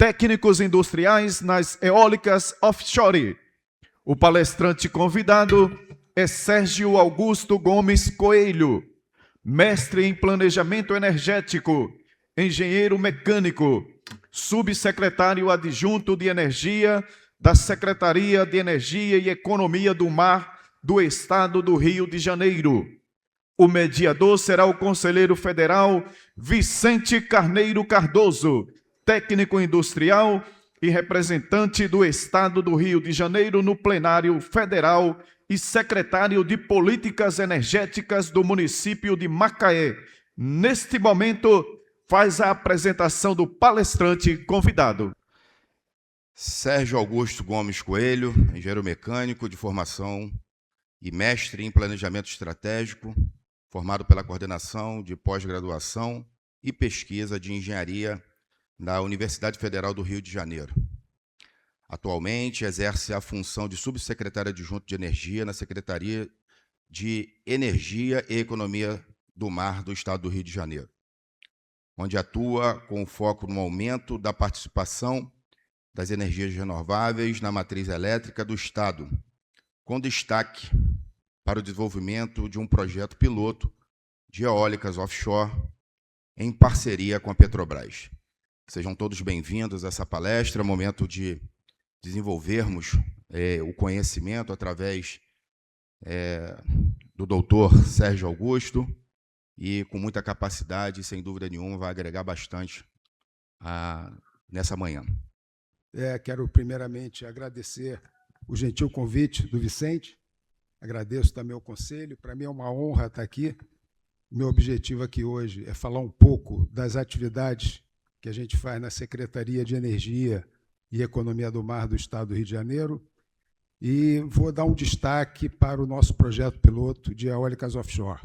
técnicos industriais nas eólicas offshore. O palestrante convidado é Sérgio Augusto Gomes Coelho, mestre em planejamento energético, engenheiro mecânico, subsecretário adjunto de Energia da Secretaria de Energia e Economia do Mar do Estado do Rio de Janeiro. O mediador será o conselheiro federal Vicente Carneiro Cardoso, técnico industrial e representante do Estado do Rio de Janeiro no plenário federal e secretário de Políticas Energéticas do município de Macaé. Neste momento, faz a apresentação do palestrante convidado. Sérgio Augusto Gomes Coelho, engenheiro mecânico de formação e mestre em planejamento estratégico, formado pela coordenação de pós-graduação e pesquisa de engenharia da Universidade Federal do Rio de Janeiro. Atualmente exerce a função de subsecretário adjunto de Energia na Secretaria de Energia e Economia do Mar do Estado do Rio de Janeiro, onde atua com foco no aumento da participação das energias renováveis na matriz elétrica do Estado, com destaque para o desenvolvimento de um projeto piloto de eólicas offshore em parceria com a Petrobras. Sejam todos bem-vindos a essa palestra, momento de desenvolvermos o conhecimento através do doutor Sérgio Augusto, e com muita capacidade, sem dúvida nenhuma, vai agregar bastante nessa manhã. Quero primeiramente agradecer o gentil convite do Vicente, agradeço também o conselho, para mim é uma honra estar aqui. Meu objetivo aqui hoje é falar um pouco das atividades que a gente faz na Secretaria de Energia e Economia do Mar do Estado do Rio de Janeiro, e vou dar um destaque para o nosso projeto piloto de eólicas offshore.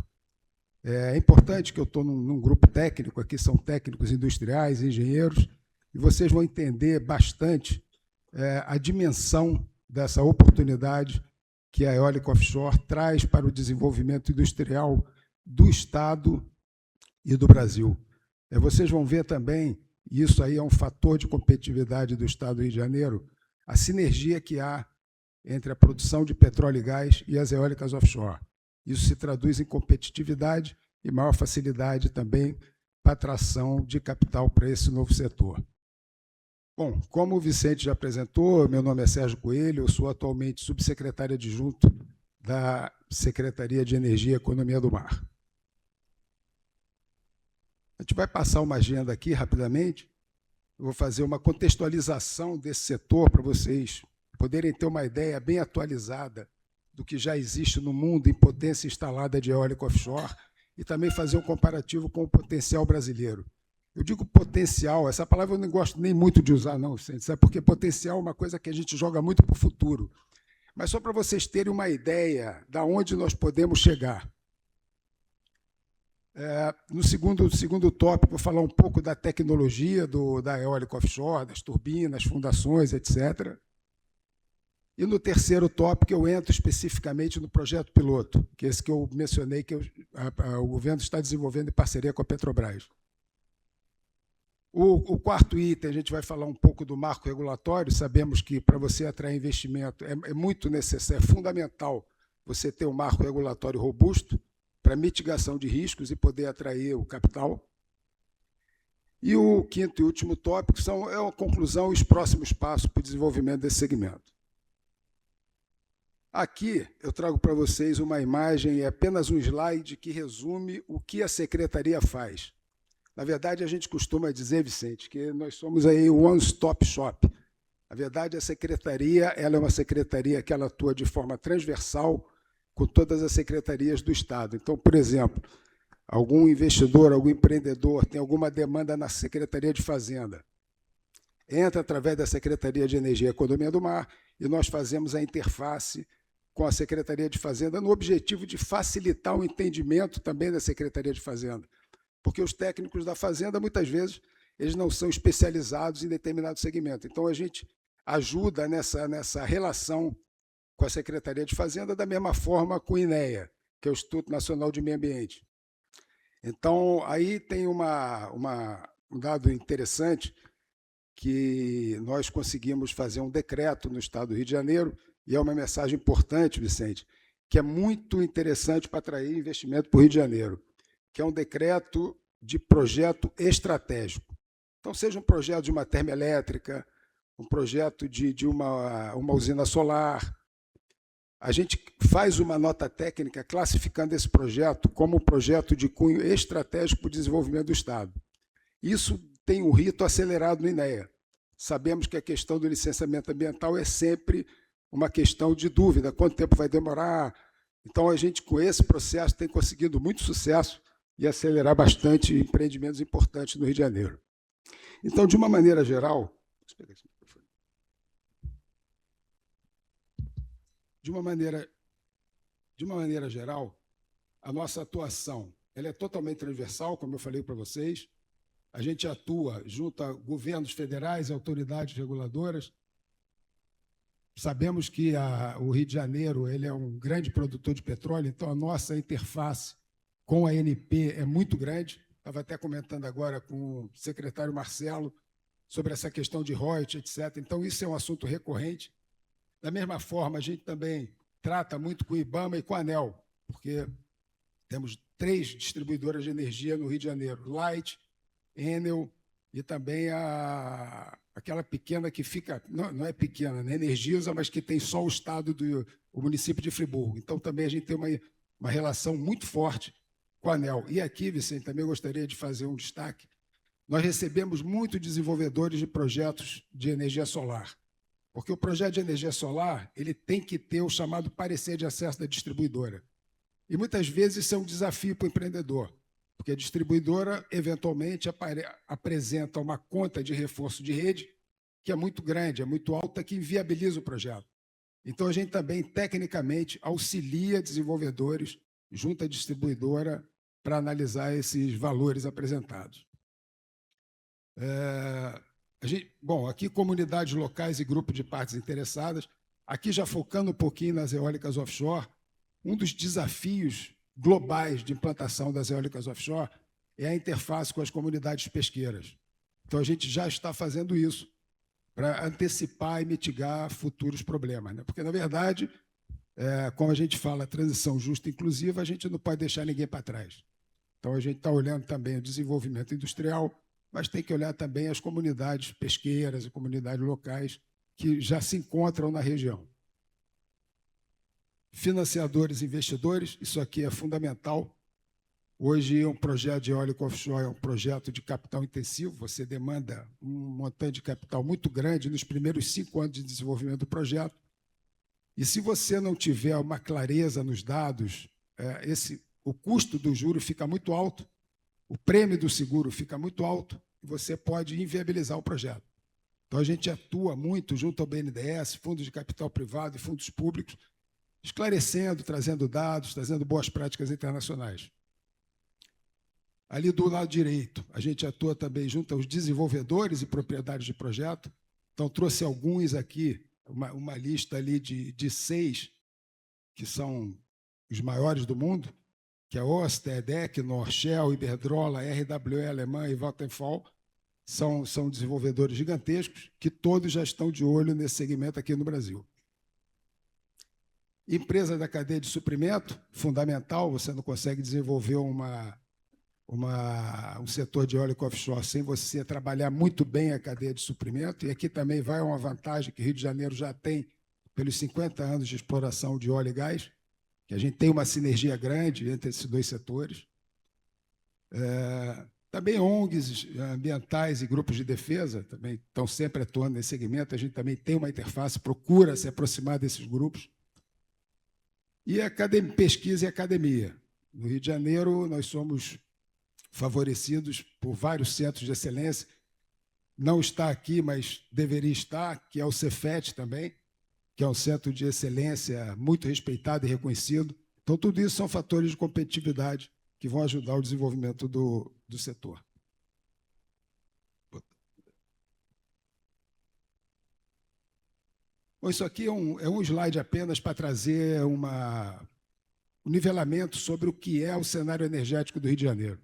É importante que eu estou num grupo técnico, aqui são técnicos industriais, engenheiros, e vocês vão entender bastante a dimensão dessa oportunidade que a eólica offshore traz para o desenvolvimento industrial do Estado e do Brasil. Vocês vão ver também, e isso aí é um fator de competitividade do Estado do Rio de Janeiro, a sinergia que há entre a produção de petróleo e gás e as eólicas offshore. Isso se traduz em competitividade e maior facilidade também para a atração de capital para esse novo setor. Bom, como o Vicente já apresentou, meu nome é Sérgio Coelho, eu sou atualmente subsecretário adjunto da Secretaria de Energia e Economia do Mar. A gente vai passar uma agenda aqui rapidamente, eu vou fazer uma contextualização desse setor para vocês poderem ter uma ideia bem atualizada do que já existe no mundo em potência instalada de eólica offshore e também fazer um comparativo com o potencial brasileiro. Eu digo potencial, essa palavra eu não gosto nem muito de usar, não, sabe? Porque potencial é uma coisa que a gente joga muito para o futuro. Mas só para vocês terem uma ideia de onde nós podemos chegar. No segundo tópico, vou falar um pouco da tecnologia da eólica offshore, das turbinas, fundações, etc. E no terceiro tópico, eu entro especificamente no projeto piloto, que é esse que eu mencionei, que o governo está desenvolvendo em parceria com a Petrobras. O quarto item, a gente vai falar um pouco do marco regulatório. Sabemos que, para você atrair investimento, é muito necessário, é fundamental você ter um marco regulatório robusto para mitigação de riscos e poder atrair o capital. E o quinto e último tópico é a conclusão e os próximos passos para o desenvolvimento desse segmento. Aqui eu trago para vocês uma imagem, é apenas um slide que resume o que a Secretaria faz. Na verdade, a gente costuma dizer, Vicente, que nós somos aí o one-stop shop. Na verdade, a Secretaria ela é uma secretaria que ela atua de forma transversal com todas as secretarias do Estado. Então, por exemplo, algum investidor, algum empreendedor tem alguma demanda na Secretaria de Fazenda, entra através da Secretaria de Energia e Economia do Mar e nós fazemos a interface com a Secretaria de Fazenda no objetivo de facilitar o entendimento também da Secretaria de Fazenda. Porque os técnicos da Fazenda, muitas vezes, eles não são especializados em determinado segmento. Então, a gente ajuda nessa relação com a Secretaria de Fazenda da mesma forma com o INEA, que é o Instituto Nacional de Meio Ambiente. Então, aí tem um dado interessante, que nós conseguimos fazer um decreto no Estado do Rio de Janeiro, e é uma mensagem importante, Vicente, que é muito interessante para atrair investimento para o Rio de Janeiro, que é um decreto de projeto estratégico. Então, seja um projeto de uma termoelétrica, um projeto de uma usina solar, a gente faz uma nota técnica classificando esse projeto como um projeto de cunho estratégico para o desenvolvimento do Estado. Isso tem um rito acelerado no INEA. Sabemos que a questão do licenciamento ambiental é sempre uma questão de dúvida, quanto tempo vai demorar. Então, a gente, com esse processo, tem conseguido muito sucesso e acelerar bastante empreendimentos importantes no Rio de Janeiro. Então, de uma maneira geral, de uma maneira geral, a nossa atuação ela é totalmente transversal, como eu falei para vocês. A gente atua junto a governos federais e autoridades reguladoras. Sabemos que o Rio de Janeiro ele é um grande produtor de petróleo, então a nossa interface com a ANP é muito grande. Estava até comentando agora com o secretário Marcelo sobre essa questão de royalties, etc. Então, isso é um assunto recorrente. Da mesma forma, a gente também trata muito com o IBAMA e com a ANEEL, porque temos 3 distribuidoras de energia no Rio de Janeiro, Light, Enel e também aquela pequena que fica, não é pequena, né? Energisa, mas que tem só o estado o município de Friburgo. Então, também a gente tem uma relação muito forte com a ANEEL. E aqui, Vicente, também gostaria de fazer um destaque. Nós recebemos muitos desenvolvedores de projetos de energia solar, porque o projeto de energia solar ele tem que ter o chamado parecer de acesso da distribuidora. E muitas vezes isso é um desafio para o empreendedor, porque a distribuidora, eventualmente, apresenta uma conta de reforço de rede que é muito grande, é muito alta, que inviabiliza o projeto. Então, a gente também, tecnicamente, auxilia desenvolvedores junto à distribuidora para analisar esses valores apresentados. Aqui comunidades locais e grupos de partes interessadas. Aqui já focando um pouquinho nas eólicas offshore, um dos desafios globais de implantação das eólicas offshore é a interface com as comunidades pesqueiras. Então, a gente já está fazendo isso para antecipar e mitigar futuros problemas, né? Porque, na verdade, como a gente fala transição justa e inclusiva, a gente não pode deixar ninguém para trás. Então, a gente está olhando também o desenvolvimento industrial, mas tem que olhar também as comunidades pesqueiras e comunidades locais que já se encontram na região. Financiadores e investidores, isso aqui é fundamental. Hoje, um projeto de eólico offshore é um projeto de capital intensivo, você demanda um montante de capital muito grande nos primeiros 5 anos de desenvolvimento do projeto. E se você não tiver uma clareza nos dados, o custo do juro fica muito alto, o prêmio do seguro fica muito alto e você pode inviabilizar o projeto. Então, a gente atua muito junto ao BNDES, fundos de capital privado e fundos públicos, esclarecendo, trazendo dados, trazendo boas práticas internacionais. Ali do lado direito, a gente atua também junto aos desenvolvedores e proprietários de projeto. Então, trouxe alguns aqui, uma lista ali de 6, que são os maiores do mundo, que é Ørsted, Equinor, Shell, Iberdrola, RWE Alemã e Vattenfall, são desenvolvedores gigantescos que todos já estão de olho nesse segmento aqui no Brasil. Empresa da cadeia de suprimento, fundamental, você não consegue desenvolver um setor de eólico offshore sem você trabalhar muito bem a cadeia de suprimento, e aqui também vai uma vantagem que Rio de Janeiro já tem pelos 50 anos de exploração de óleo e gás, que a gente tem uma sinergia grande entre esses 2 setores. Também ONGs ambientais e grupos de defesa também estão sempre atuando nesse segmento, a gente também tem uma interface, procura se aproximar desses grupos. E pesquisa e academia. No Rio de Janeiro, nós somos favorecidos por vários centros de excelência. Não está aqui, mas deveria estar, que é o Cefet também, que é um centro de excelência muito respeitado e reconhecido. Então, tudo isso são fatores de competitividade que vão ajudar o desenvolvimento do setor. Bom, isso aqui é um slide apenas para trazer um nivelamento sobre o que é o cenário energético do Rio de Janeiro.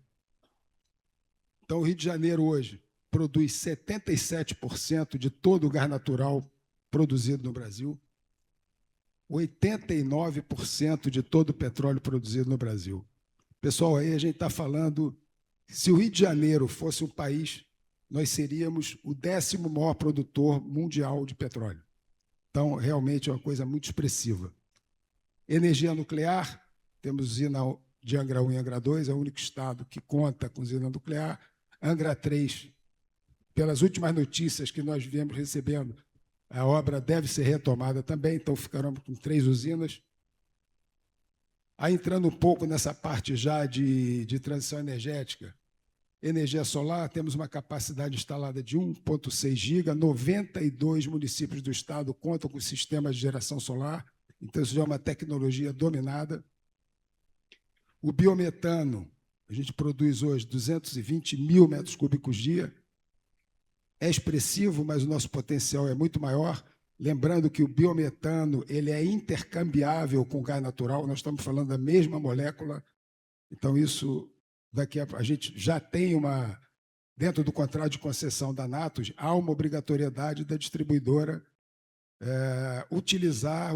Então, o Rio de Janeiro hoje produz 77% de todo o gás natural produzido no Brasil, 89% de todo o petróleo produzido no Brasil. Pessoal, aí a gente está falando, se o Rio de Janeiro fosse um país, nós seríamos o 10º maior produtor mundial de petróleo. Então, realmente é uma coisa muito expressiva. Energia nuclear, temos usina de Angra 1 e Angra 2, é o único estado que conta com usina nuclear. Angra 3, pelas últimas notícias que nós viemos recebendo, a obra deve ser retomada também, então ficaremos com 3 usinas. Aí, entrando um pouco nessa parte já de transição energética, energia solar, temos uma capacidade instalada de 1,6 giga, 92 municípios do estado contam com sistemas de geração solar, então isso já é uma tecnologia dominada. O biometano, a gente produz hoje 220 mil metros cúbicos dia, é expressivo, mas o nosso potencial é muito maior. Lembrando que o biometano ele é intercambiável com o gás natural, nós estamos falando da mesma molécula, então isso, daqui a gente já tem dentro do contrato de concessão da Natos, há uma obrigatoriedade da distribuidora utilizar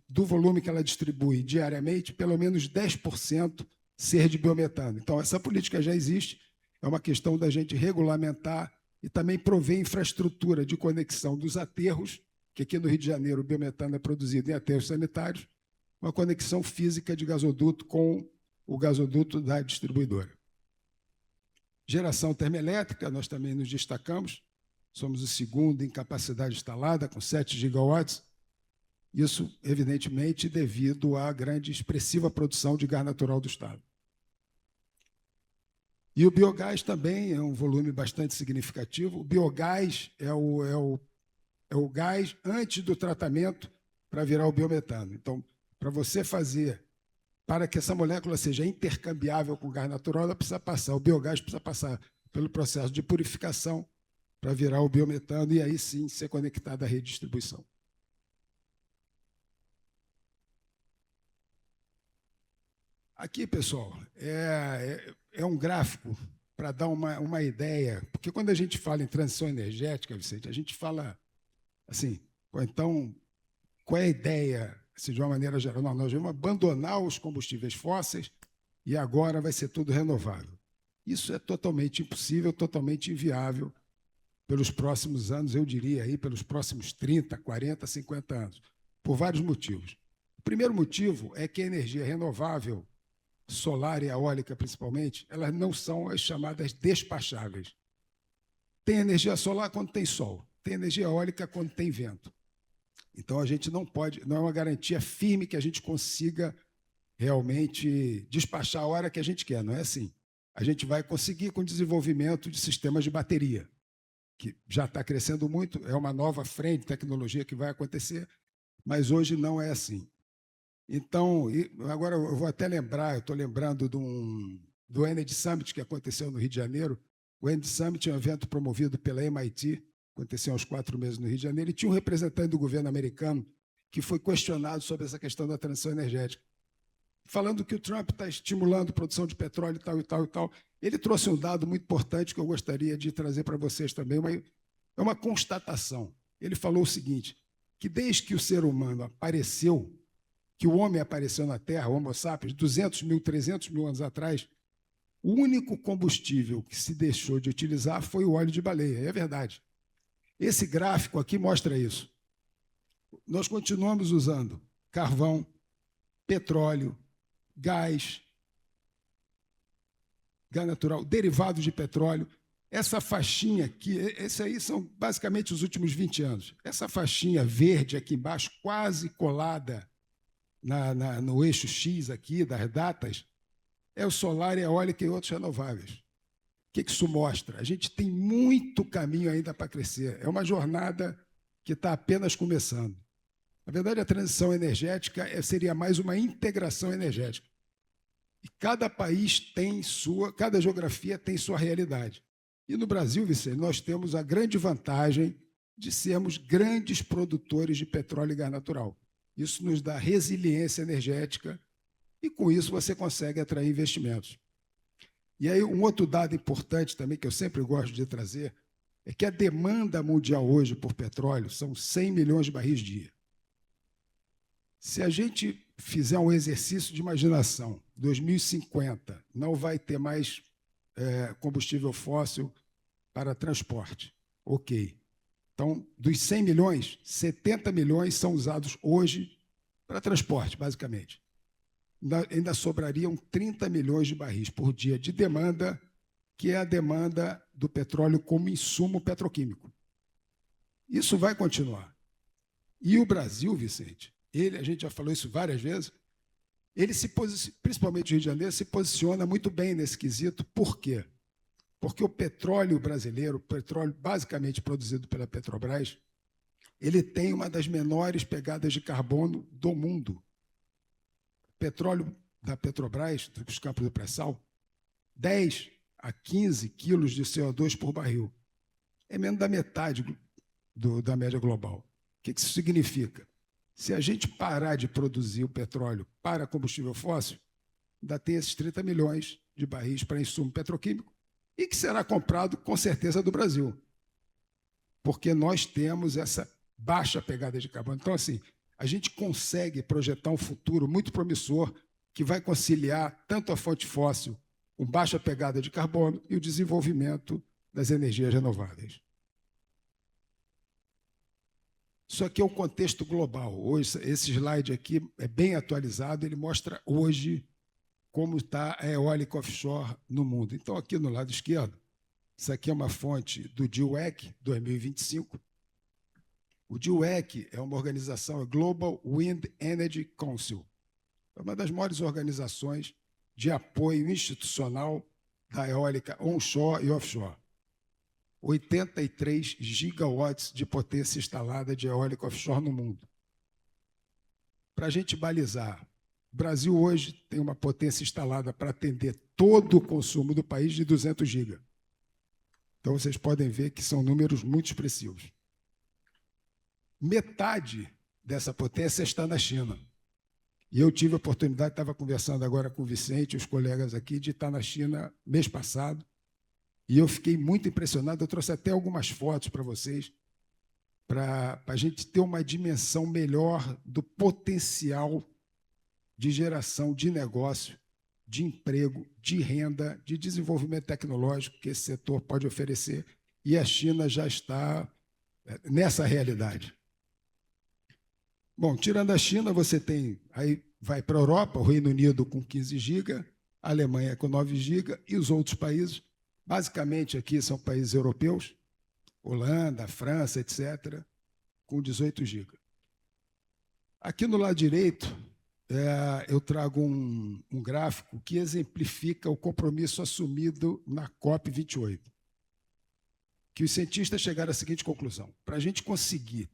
do volume que ela distribui diariamente, pelo menos 10% ser de biometano. Então, essa política já existe, é uma questão da gente regulamentar e também prover infraestrutura de conexão dos aterros, que aqui no Rio de Janeiro o biometano é produzido em aterros sanitários, uma conexão física de gasoduto com o gasoduto da distribuidora. Geração termoelétrica, nós também nos destacamos, somos o segundo em capacidade instalada, com 7 gigawatts, isso, evidentemente, devido à grande expressiva produção de gás natural do Estado. E o biogás também é um volume bastante significativo. O biogás é o gás antes do tratamento para virar o biometano. Então, para você fazer, para que essa molécula seja intercambiável com o gás natural, ela precisa passar, o biogás precisa passar pelo processo de purificação para virar o biometano e aí sim ser conectado à rede de distribuição. Aqui, pessoal, é um gráfico para dar uma ideia, porque quando a gente fala em transição energética, Vicente, a gente fala assim, então, qual é a ideia, assim, de uma maneira geral? Não, nós vamos abandonar os combustíveis fósseis e agora vai ser tudo renovável. Isso é totalmente impossível, totalmente inviável pelos próximos anos, eu diria aí, pelos próximos 30, 40, 50 anos, por vários motivos. O primeiro motivo é que a energia renovável, solar e eólica principalmente, elas não são as chamadas despacháveis. Tem energia solar quando tem sol, tem energia eólica quando tem vento. Então, a gente não é uma garantia firme que a gente consiga realmente despachar a hora que a gente quer, não é assim. A gente vai conseguir com o desenvolvimento de sistemas de bateria, que já está crescendo muito, é uma nova frente de tecnologia que vai acontecer, mas hoje não é assim. Então, agora eu vou até lembrar, eu estou lembrando do Energy Summit que aconteceu no Rio de Janeiro. O Energy Summit é um evento promovido pela MIT, aconteceu há uns 4 meses no Rio de Janeiro, e tinha um representante do governo americano que foi questionado sobre essa questão da transição energética, falando que o Trump está estimulando a produção de petróleo e tal, e tal, e tal. Ele trouxe um dado muito importante que eu gostaria de trazer para vocês também, é uma constatação. Ele falou o seguinte, que desde que o ser humano apareceu, que o homem apareceu na Terra, o Homo sapiens, 200 mil, 300 mil anos atrás, o único combustível que se deixou de utilizar foi o óleo de baleia, é verdade. Esse gráfico aqui mostra isso. Nós continuamos usando carvão, petróleo, gás natural, derivados de petróleo. Essa faixinha aqui, esses aí são basicamente os últimos 20 anos. Essa faixinha verde aqui embaixo, quase colada no eixo X aqui das datas, é o solar, eólica e outros renováveis. O que isso mostra? A gente tem muito caminho ainda para crescer. É uma jornada que está apenas começando. Na verdade, a transição energética seria mais uma integração energética. E cada país tem cada geografia tem sua realidade. E no Brasil, Vicente, nós temos a grande vantagem de sermos grandes produtores de petróleo e gás natural. Isso nos dá resiliência energética e, com isso, você consegue atrair investimentos. E aí, um outro dado importante também, que eu sempre gosto de trazer, é que a demanda mundial hoje por petróleo são 100 milhões de barris dia. Se a gente fizer um exercício de imaginação, 2050 não vai ter mais combustível fóssil para transporte. Ok. Então, dos 100 milhões, 70 milhões são usados hoje para transporte, basicamente. Ainda sobrariam 30 milhões de barris por dia de demanda, que é a demanda do petróleo como insumo petroquímico. Isso vai continuar. E o Brasil, Vicente, a gente já falou isso várias vezes, ele principalmente o Rio de Janeiro, se posiciona muito bem nesse quesito. Por quê? Porque o petróleo brasileiro, o petróleo basicamente produzido pela Petrobras, ele tem uma das menores pegadas de carbono do mundo. O petróleo da Petrobras, dos campos do pré-sal, 10 a 15 quilos de CO2 por barril. É menos da metade da média global. O que isso significa? Se a gente parar de produzir o petróleo para combustível fóssil, ainda tem esses 30 milhões de barris para insumo petroquímico e que será comprado, com certeza, do Brasil. Porque nós temos essa baixa pegada de carbono. Então, assim, a gente consegue projetar um futuro muito promissor que vai conciliar tanto a fonte fóssil com baixa pegada de carbono e o desenvolvimento das energias renováveis. Isso aqui é o contexto global. Hoje, esse slide aqui é bem atualizado, ele mostra hoje como está a eólica offshore no mundo. Então, aqui no lado esquerdo, isso aqui é uma fonte do GWEC 2025. O GWEC é uma organização, é Global Wind Energy Council. É uma das maiores organizações de apoio institucional da eólica onshore e offshore. 83 gigawatts de potência instalada de eólica offshore no mundo. Para a gente balizar, o Brasil hoje tem uma potência instalada para atender todo o consumo do país de 200 giga. Então, vocês podem ver que são números muito expressivos. Metade dessa potência está na China. E eu tive a oportunidade, estava conversando agora com o Vicente e os colegas aqui, de estar na China mês passado. E eu fiquei muito impressionado, eu trouxe até algumas fotos para vocês, para a gente ter uma dimensão melhor do potencial de geração de negócio, de emprego, de renda, de desenvolvimento tecnológico que esse setor pode oferecer. E a China já está nessa realidade. Bom, tirando a China, você tem, aí vai para a Europa, o Reino Unido com 15 GB, a Alemanha com 9 GB e os outros países. Basicamente, aqui são países europeus, Holanda, França, etc., com 18 GB. Aqui no lado direito, eu trago um gráfico que exemplifica o compromisso assumido na COP28. Que os cientistas chegaram à seguinte conclusão: para a gente conseguir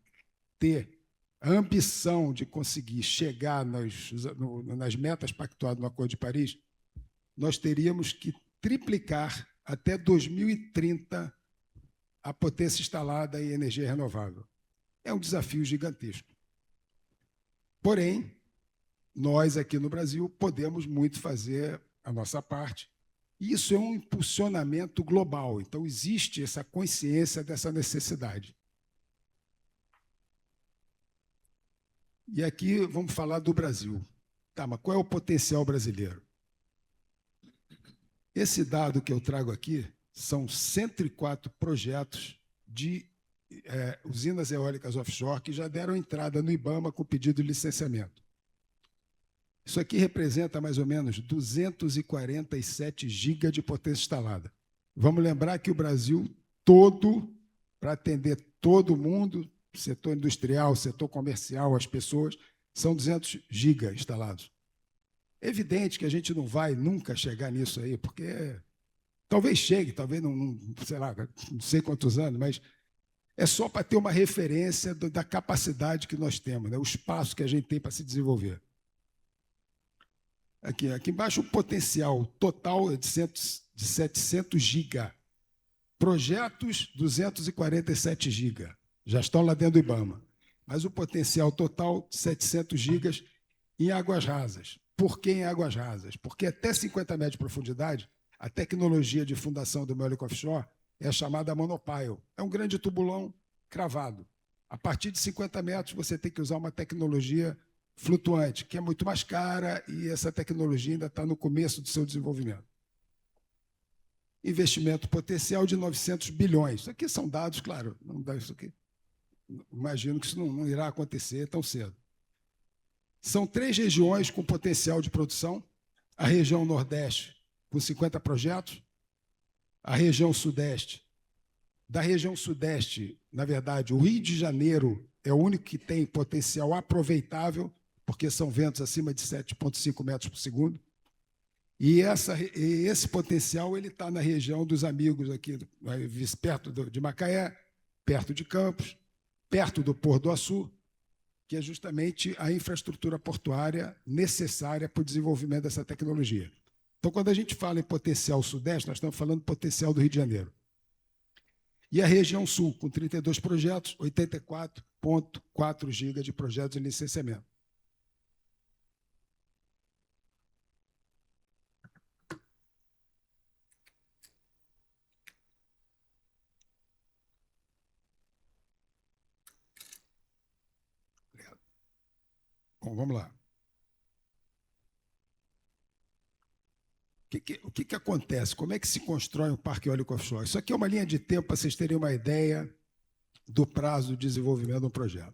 ter a ambição de conseguir chegar nas metas pactuadas no Acordo de Paris, nós teríamos que triplicar até 2030 a potência instalada em energia renovável. É um desafio gigantesco. Porém, nós aqui no Brasil podemos muito fazer a nossa parte. Isso é um impulsionamento global, então existe essa consciência dessa necessidade. E aqui vamos falar do Brasil. Tá, mas qual é o potencial brasileiro? Esse dado que eu trago aqui são 104 projetos de usinas eólicas offshore que já deram entrada no IBAMA com pedido de licenciamento. Isso aqui representa mais ou menos 247 GB de potência instalada. Vamos lembrar que o Brasil todo, para atender todo mundo, setor industrial, setor comercial, as pessoas, são 200 GB instalados. É evidente que a gente não vai nunca chegar nisso aí, porque talvez chegue, talvez não sei lá, não sei quantos anos, mas é só para ter uma referência da capacidade que nós temos, né? O espaço que a gente tem para se desenvolver. Aqui embaixo o potencial total é de 700 GB. Projetos, 247 GB. Já estão lá dentro do IBAMA. Mas o potencial total, 700 GB em águas rasas. Por que em águas rasas? Porque até 50 metros de profundidade, A tecnologia de fundação do eólico offshore é a chamada monopile. É um grande tubulão cravado. A partir de 50 metros, você tem que usar uma tecnologia flutuante, que é muito mais cara, e essa tecnologia ainda está no começo do seu desenvolvimento. Investimento potencial de 900 bilhões. Isso aqui são dados, claro, não dá isso aqui. Imagino que isso não irá acontecer tão cedo. São 3 regiões com potencial de produção. A região Nordeste, com 50 projetos. A região Sudeste. Da região Sudeste, na verdade, o Rio de Janeiro é o único que tem potencial aproveitável, porque são ventos acima de 7,5 metros por segundo. E esse potencial está na região dos amigos aqui, perto de Macaé, perto de Campos, perto do Porto do Açu, que é justamente a infraestrutura portuária necessária para o desenvolvimento dessa tecnologia. Então, quando a gente fala em potencial sudeste, nós estamos falando do potencial do Rio de Janeiro. E a região sul, com 32 projetos, 84,4 GB de projetos em licenciamento. Bom, vamos lá. O que acontece? Como é que se constrói um parque eólico offshore? Isso aqui é uma linha de tempo para vocês terem uma ideia do prazo de desenvolvimento de um projeto.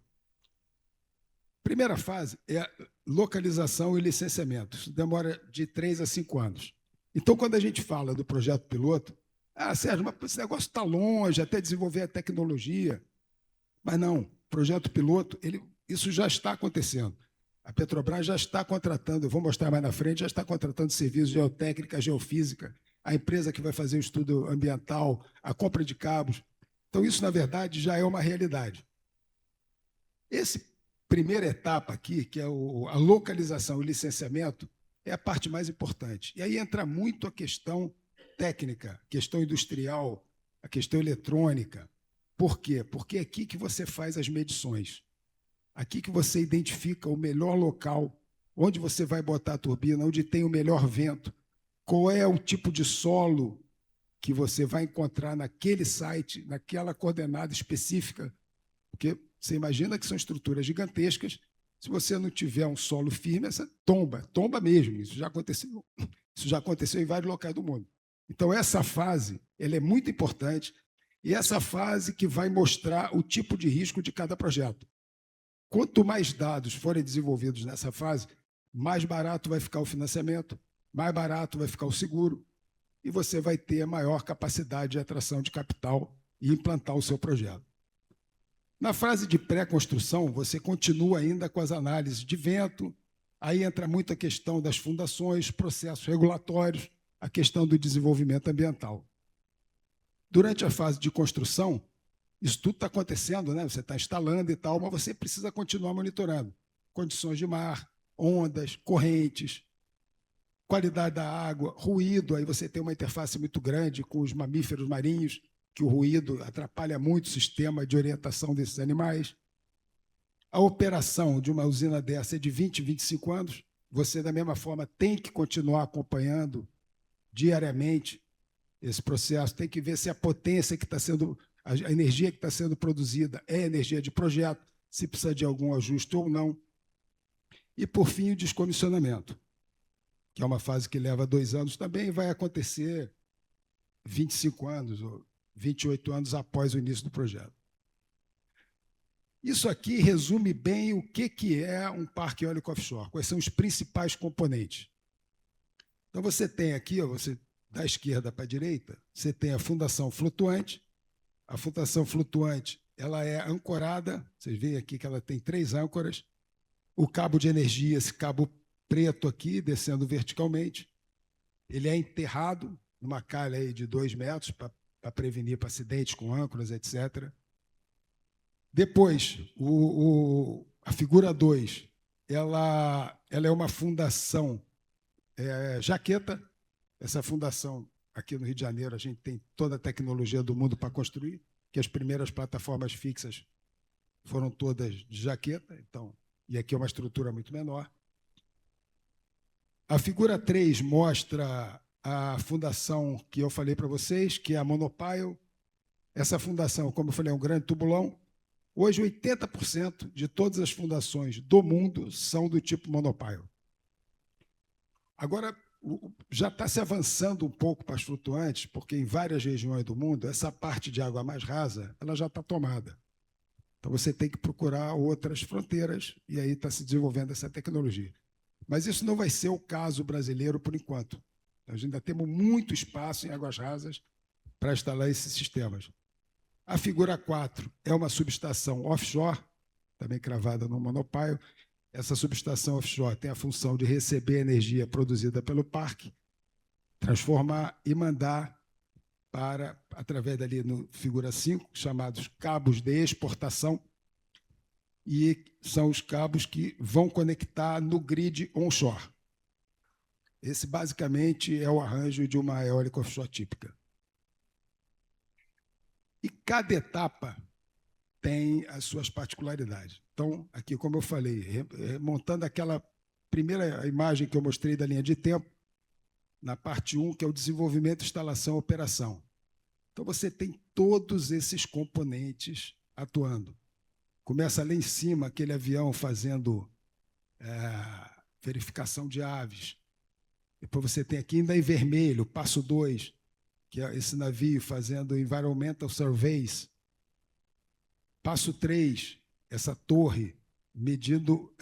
Primeira fase é a localização e licenciamento. Isso demora de 3 a 5 anos. Então, quando a gente fala do projeto piloto, Sérgio, mas esse negócio está longe, até desenvolver a tecnologia. Mas não, projeto piloto, isso já está acontecendo. A Petrobras já está contratando, eu vou mostrar mais na frente, já está contratando serviços de geotécnica, geofísica, a empresa que vai fazer o estudo ambiental, a compra de cabos. Então, isso, na verdade, já é uma realidade. Essa primeira etapa aqui, que é a localização e licenciamento, é a parte mais importante. E aí entra muito a questão técnica, a questão industrial, a questão eletrônica. Por quê? Porque é aqui que você faz as medições. Aqui que você identifica o melhor local, onde você vai botar a turbina, onde tem o melhor vento, qual é o tipo de solo que você vai encontrar naquele site, naquela coordenada específica, porque você imagina que são estruturas gigantescas, se você não tiver um solo firme, essa tomba mesmo, isso já aconteceu em vários locais do mundo. Então, essa fase ela é muito importante, e essa fase que vai mostrar o tipo de risco de cada projeto. Quanto mais dados forem desenvolvidos nessa fase, mais barato vai ficar o financiamento, mais barato vai ficar o seguro, e você vai ter a maior capacidade de atração de capital e implantar o seu projeto. Na fase de pré-construção, você continua ainda com as análises de vento, aí entra muito a questão das fundações, processos regulatórios, a questão do desenvolvimento ambiental. Durante a fase de construção, isso tudo está acontecendo, né? Você está instalando e tal, mas você precisa continuar monitorando. Condições de mar, ondas, correntes, qualidade da água, ruído. Aí você tem uma interface muito grande com os mamíferos marinhos, que o ruído atrapalha muito o sistema de orientação desses animais. A operação de uma usina dessa é de 20, 25 anos. Você, da mesma forma, tem que continuar acompanhando diariamente esse processo, tem que ver se a potência que está sendo... A energia que está sendo produzida é energia de projeto, se precisa de algum ajuste ou não. E, por fim, o descomissionamento, que é uma fase que leva 2 anos, também vai acontecer 25 anos ou 28 anos após o início do projeto. Isso aqui resume bem o que é um parque eólico offshore, quais são os principais componentes. Então, você tem aqui, você, da esquerda para a direita, você tem a fundação flutuante. A fundação flutuante ela é ancorada, vocês veem aqui que ela tem 3 âncoras, o cabo de energia, esse cabo preto aqui, descendo verticalmente, ele é enterrado numa calha aí de 2 metros para prevenir acidentes com âncoras, etc. Depois, a figura 2, ela é uma fundação jaqueta. Essa fundação, aqui no Rio de Janeiro, a gente tem toda a tecnologia do mundo para construir, que as primeiras plataformas fixas foram todas de jaqueta, então, e aqui é uma estrutura muito menor. A figura 3 mostra a fundação que eu falei para vocês, que é a Monopile. Essa fundação, como eu falei, é um grande tubulão. Hoje, 80% de todas as fundações do mundo são do tipo Monopile. Agora, já está se avançando um pouco para as flutuantes, porque em várias regiões do mundo, essa parte de água mais rasa ela já está tomada. Então, você tem que procurar outras fronteiras, e aí está se desenvolvendo essa tecnologia. Mas isso não vai ser o caso brasileiro por enquanto. Nós ainda temos muito espaço em águas rasas para instalar esses sistemas. A figura 4 é uma subestação offshore, também cravada no Monopile. Essa subestação offshore tem a função de receber energia produzida pelo parque, transformar e mandar para, através dali no figura 5, chamados cabos de exportação, e são os cabos que vão conectar no grid onshore. Esse, basicamente, é o arranjo de uma eólica offshore típica. E cada etapa tem as suas particularidades. Então, aqui, como eu falei, remontando aquela primeira imagem que eu mostrei da linha de tempo, na parte 1, que é o desenvolvimento, instalação, operação. Então, você tem todos esses componentes atuando. Começa lá em cima, aquele avião fazendo verificação de aves. Depois você tem aqui ainda em vermelho, passo 2, que é esse navio fazendo environmental surveys. Passo 3, essa torre medindo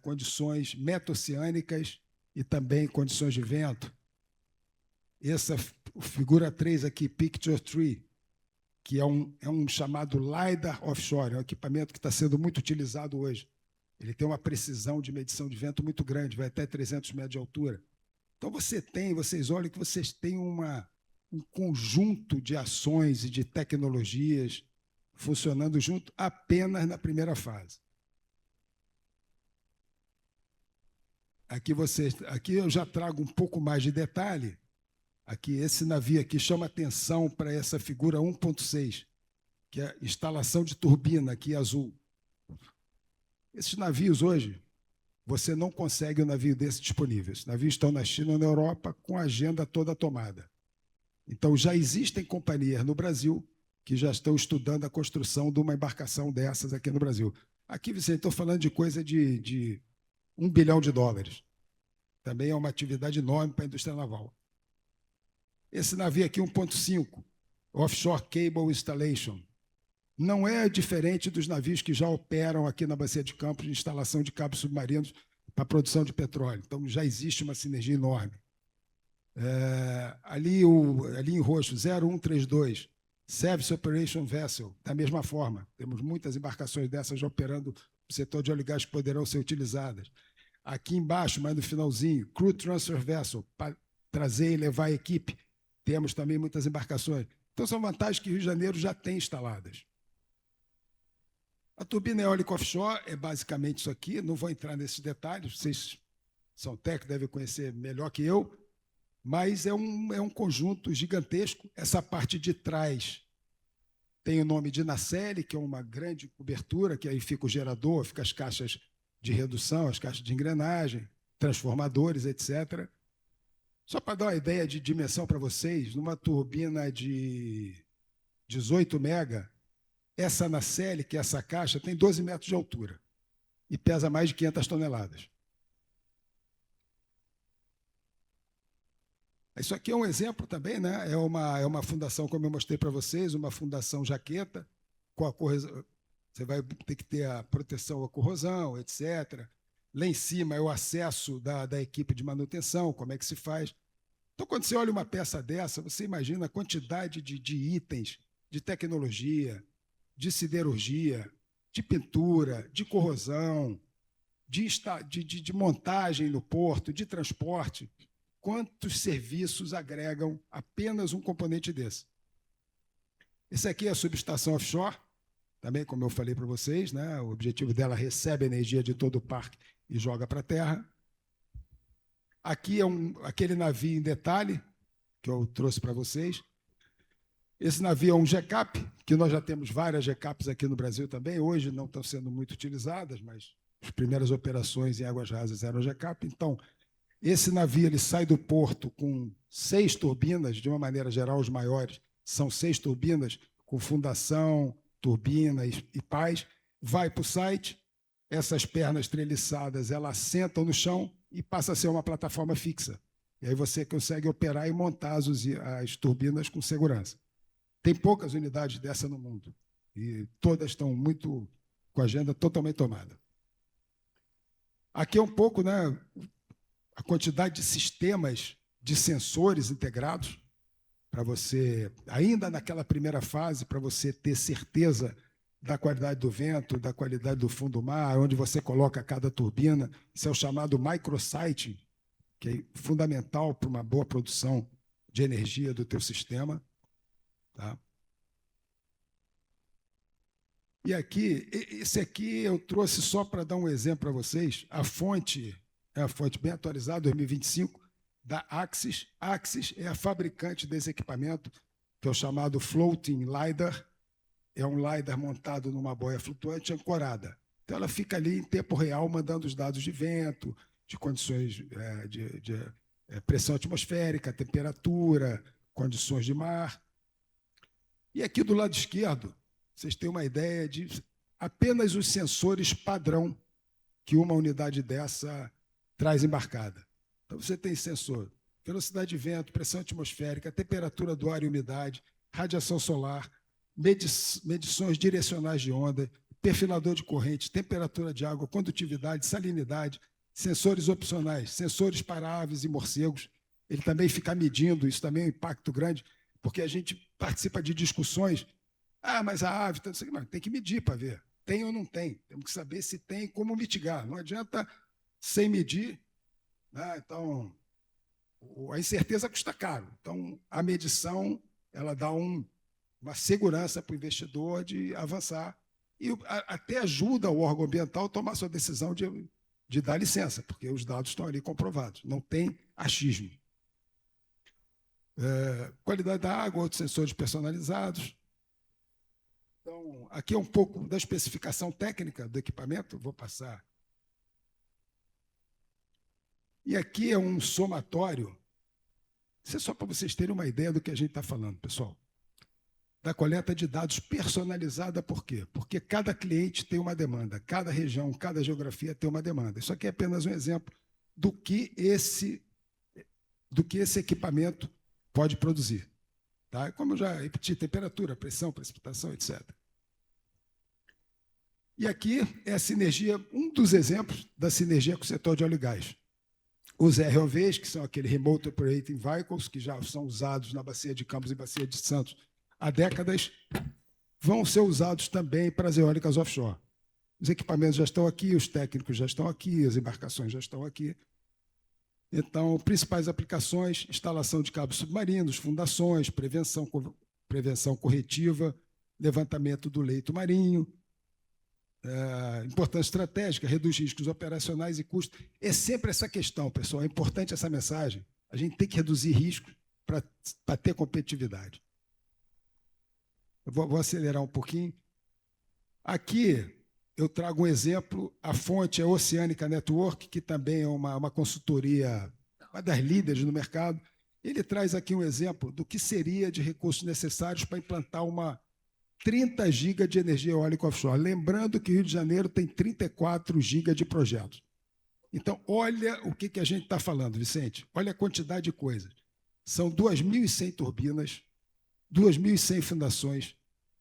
condições meta-oceânicas e também condições de vento. Essa figura 3 aqui, Picture 3, que é um chamado LiDAR offshore, é um equipamento que está sendo muito utilizado hoje. Ele tem uma precisão de medição de vento muito grande, vai até 300 metros de altura. Então, vocês olham que vocês têm um conjunto de ações e de tecnologias funcionando junto apenas na primeira fase. Aqui eu já trago um pouco mais de detalhe. Aqui, esse navio aqui chama atenção para essa figura 1.6, que é a instalação de turbina, aqui azul. Esses navios hoje, você não consegue um navio desse disponível. Esses navios estão na China ou na Europa com a agenda toda tomada. Então, já existem companhias no Brasil que já estão estudando a construção de uma embarcação dessas aqui no Brasil. Aqui, Vicente, estou falando de coisa de $1 bilhão. Também é uma atividade enorme para a indústria naval. Esse navio aqui, 1.5, Offshore Cable Installation, não é diferente dos navios que já operam aqui na Bacia de Campos de instalação de cabos submarinos para a produção de petróleo. Então, já existe uma sinergia enorme. Ali em roxo, 0132, Service Operation Vessel, da mesma forma. Temos muitas embarcações dessas já operando no setor de óleo e gás que poderão ser utilizadas. Aqui embaixo, mas no finalzinho, Crew Transfer Vessel, para trazer e levar a equipe. Temos também muitas embarcações. Então, são vantagens que o Rio de Janeiro já tem instaladas. A turbina eólica offshore é basicamente isso aqui. Não vou entrar nesses detalhes, vocês são técnicos, devem conhecer melhor que eu, mas é um conjunto gigantesco. Essa parte de trás tem o nome de nacelle, que é uma grande cobertura, que aí fica o gerador, fica as caixas de redução, as caixas de engrenagem, transformadores, etc. Só para dar uma ideia de dimensão para vocês, numa turbina de 18 mega, essa nacelle, que é essa caixa, tem 12 metros de altura e pesa mais de 500 toneladas. Isso aqui é um exemplo também, né? É uma fundação, como eu mostrei para vocês, uma fundação jaqueta, com a corrosão. Você vai ter que ter a proteção à corrosão, etc. Lá em cima é o acesso da equipe de manutenção, como é que se faz. Então, quando você olha uma peça dessa, você imagina a quantidade de itens, de tecnologia, de siderurgia, de pintura, de corrosão, de montagem no porto, de transporte. Quantos serviços agregam apenas um componente desse? Esse aqui é a subestação offshore, também, como eu falei para vocês, né? O objetivo dela recebe a energia de todo o parque e joga para a terra. Aqui é aquele navio em detalhe que eu trouxe para vocês. Esse navio é um GCAP, que nós já temos várias GCAPs aqui no Brasil também. Hoje não estão sendo muito utilizadas, mas as primeiras operações em águas rasas eram GCAP. Então, Esse navio ele sai do porto com 6 turbinas, de uma maneira geral, os maiores são 6 turbinas, com fundação, turbina e pás, vai para o site, essas pernas treliçadas, elas sentam no chão e passa a ser uma plataforma fixa. E aí você consegue operar e montar as turbinas com segurança. Tem poucas unidades dessa no mundo, e todas estão muito com a agenda totalmente tomada. Aqui é um pouco, né, a quantidade de sistemas de sensores integrados para você, ainda naquela primeira fase, para você ter certeza da qualidade do vento, da qualidade do fundo do mar, onde você coloca cada turbina. Isso é o chamado micrositing, que é fundamental para uma boa produção de energia do teu sistema. Tá? E aqui, esse aqui eu trouxe só para dar um exemplo para vocês. A fonte é a fonte bem atualizada, 2025, da Axis. A Axis é a fabricante desse equipamento, que é o chamado Floating LiDAR. É um LiDAR montado numa boia flutuante ancorada. Então, ela fica ali em tempo real, mandando os dados de vento, de condições de pressão atmosférica, temperatura, condições de mar. E aqui do lado esquerdo, vocês têm uma ideia de apenas os sensores padrão que uma unidade dessa traz embarcada. Então, você tem sensor, velocidade de vento, pressão atmosférica, temperatura do ar e umidade, radiação solar, medições direcionais de onda, perfilador de corrente, temperatura de água, condutividade, salinidade, sensores opcionais, sensores para aves e morcegos. Ele também fica medindo, isso também é um impacto grande, porque a gente participa de discussões. Ah, mas a ave, tem que medir para ver. Tem ou não tem? Temos que saber se tem e como mitigar. Não adianta sem medir. Né? Então, a incerteza custa caro. Então, a medição ela dá uma segurança para o investidor de avançar e até ajuda o órgão ambiental a tomar sua decisão de dar licença, porque os dados estão ali comprovados. Não tem achismo. Qualidade da água, outros sensores personalizados. Então, aqui é um pouco da especificação técnica do equipamento, vou passar. E aqui é um somatório, isso é só para vocês terem uma ideia do que a gente está falando, pessoal. Da coleta de dados personalizada, por quê? Porque cada cliente tem uma demanda, cada região, cada geografia tem uma demanda. Isso aqui é apenas um exemplo do que esse equipamento pode produzir. Tá? Como eu já repeti, temperatura, pressão, precipitação, etc. E aqui é a sinergia, um dos exemplos da sinergia com o setor de óleo e gás. Os ROVs, que são aquele Remote Operating Vehicles, que já são usados na Bacia de Campos e Bacia de Santos há décadas, vão ser usados também para as eólicas offshore. Os equipamentos já estão aqui, os técnicos já estão aqui, as embarcações já estão aqui. Então, principais aplicações, instalação de cabos submarinos, fundações, prevenção corretiva, levantamento do leito marinho, importância estratégica, reduz riscos operacionais e custos. É sempre essa questão, pessoal, é importante essa mensagem. A gente tem que reduzir riscos para ter competitividade. Eu vou acelerar um pouquinho. Aqui eu trago um exemplo, a fonte é Oceânica Network, que também é uma consultoria, uma das líderes no mercado. Ele traz aqui um exemplo do que seria de recursos necessários para implantar 30 GB de energia eólica offshore. Lembrando que o Rio de Janeiro tem 34 GB de projetos. Então, olha o que a gente está falando, Vicente. Olha a quantidade de coisas. São 2.100 turbinas, 2.100 fundações,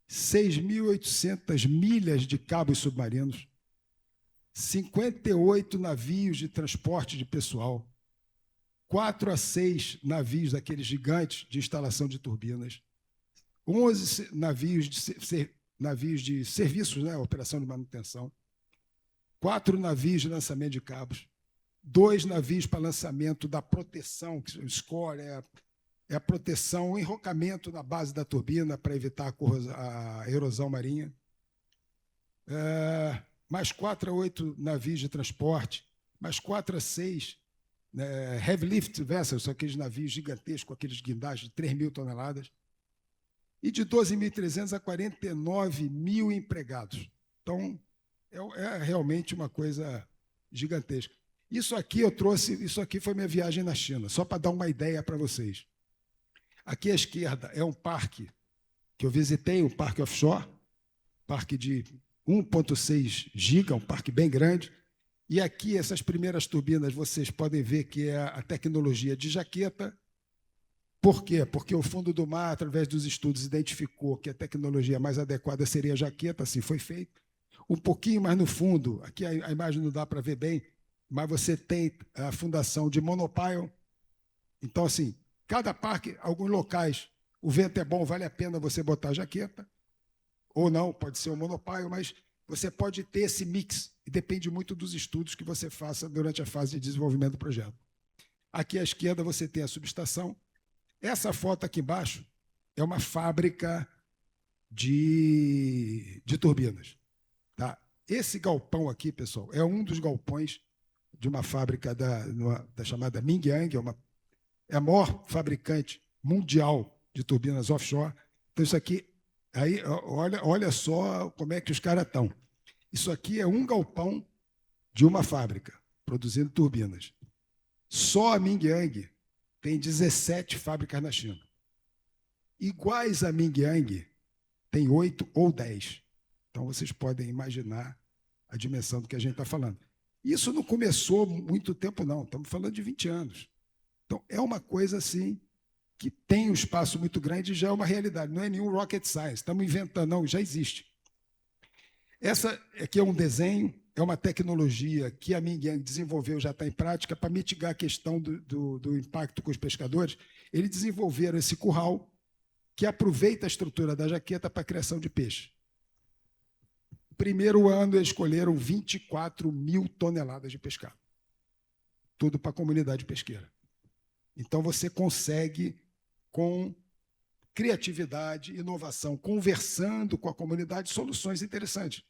6.800 milhas de cabos submarinos, 58 navios de transporte de pessoal, 4 a 6 navios daqueles gigantes de instalação de turbinas, 11 navios de serviços, né, operação de manutenção, 4 navios de lançamento de cabos, 2 navios para lançamento da proteção, que o SCORE é a proteção, o enrocamento na base da turbina para evitar a erosão marinha, mais 4 a 8 navios de transporte, mais 4 a 6 heavy lift vessels, são aqueles navios gigantescos, aqueles guindastes de 3.000 toneladas, e de 12.300 a 49.000 empregados. Então, é realmente uma coisa gigantesca. Isso aqui eu trouxe, isso aqui foi minha viagem na China, só para dar uma ideia para vocês. Aqui à esquerda é um parque que eu visitei, um parque offshore, parque de 1,6 giga, um parque bem grande. E aqui, essas primeiras turbinas, vocês podem ver que é a tecnologia de jaqueta. Por quê? Porque o fundo do mar, através dos estudos, identificou que a tecnologia mais adequada seria a jaqueta, assim foi feito. Um pouquinho mais no fundo, aqui a imagem não dá para ver bem, mas você tem a fundação de monopile. Então, assim, cada parque, alguns locais, o vento é bom, vale a pena você botar a jaqueta, ou não, pode ser um monopile, mas você pode ter esse mix, e depende muito dos estudos que você faça durante a fase de desenvolvimento do projeto. Aqui à esquerda você tem a subestação. Essa foto aqui embaixo é uma fábrica de turbinas. Tá? Esse galpão aqui, pessoal, é um dos galpões de uma fábrica da chamada Mingyang, é a maior fabricante mundial de turbinas offshore. Então, isso aqui, aí, olha só como é que os caras estão. Isso aqui é um galpão de uma fábrica produzindo turbinas. Só a Mingyang tem 17 fábricas na China. Iguais a Mingyang, tem 8 ou 10. Então, vocês podem imaginar a dimensão do que a gente está falando. Isso não começou muito tempo, não. Estamos falando de 20 anos. Então, é uma coisa assim que tem um espaço muito grande e já é uma realidade. Não é nenhum rocket science. Estamos inventando, não, já existe. Essa aqui é um desenho, é uma tecnologia que a Mingyang desenvolveu, já está em prática, para mitigar a questão do impacto com os pescadores. Eles desenvolveram esse curral que aproveita a estrutura da jaqueta para a criação de peixe. Primeiro ano, eles escolheram 24 mil toneladas de pescado. Tudo para a comunidade pesqueira. Então, você consegue, com criatividade, inovação, conversando com a comunidade, soluções interessantes.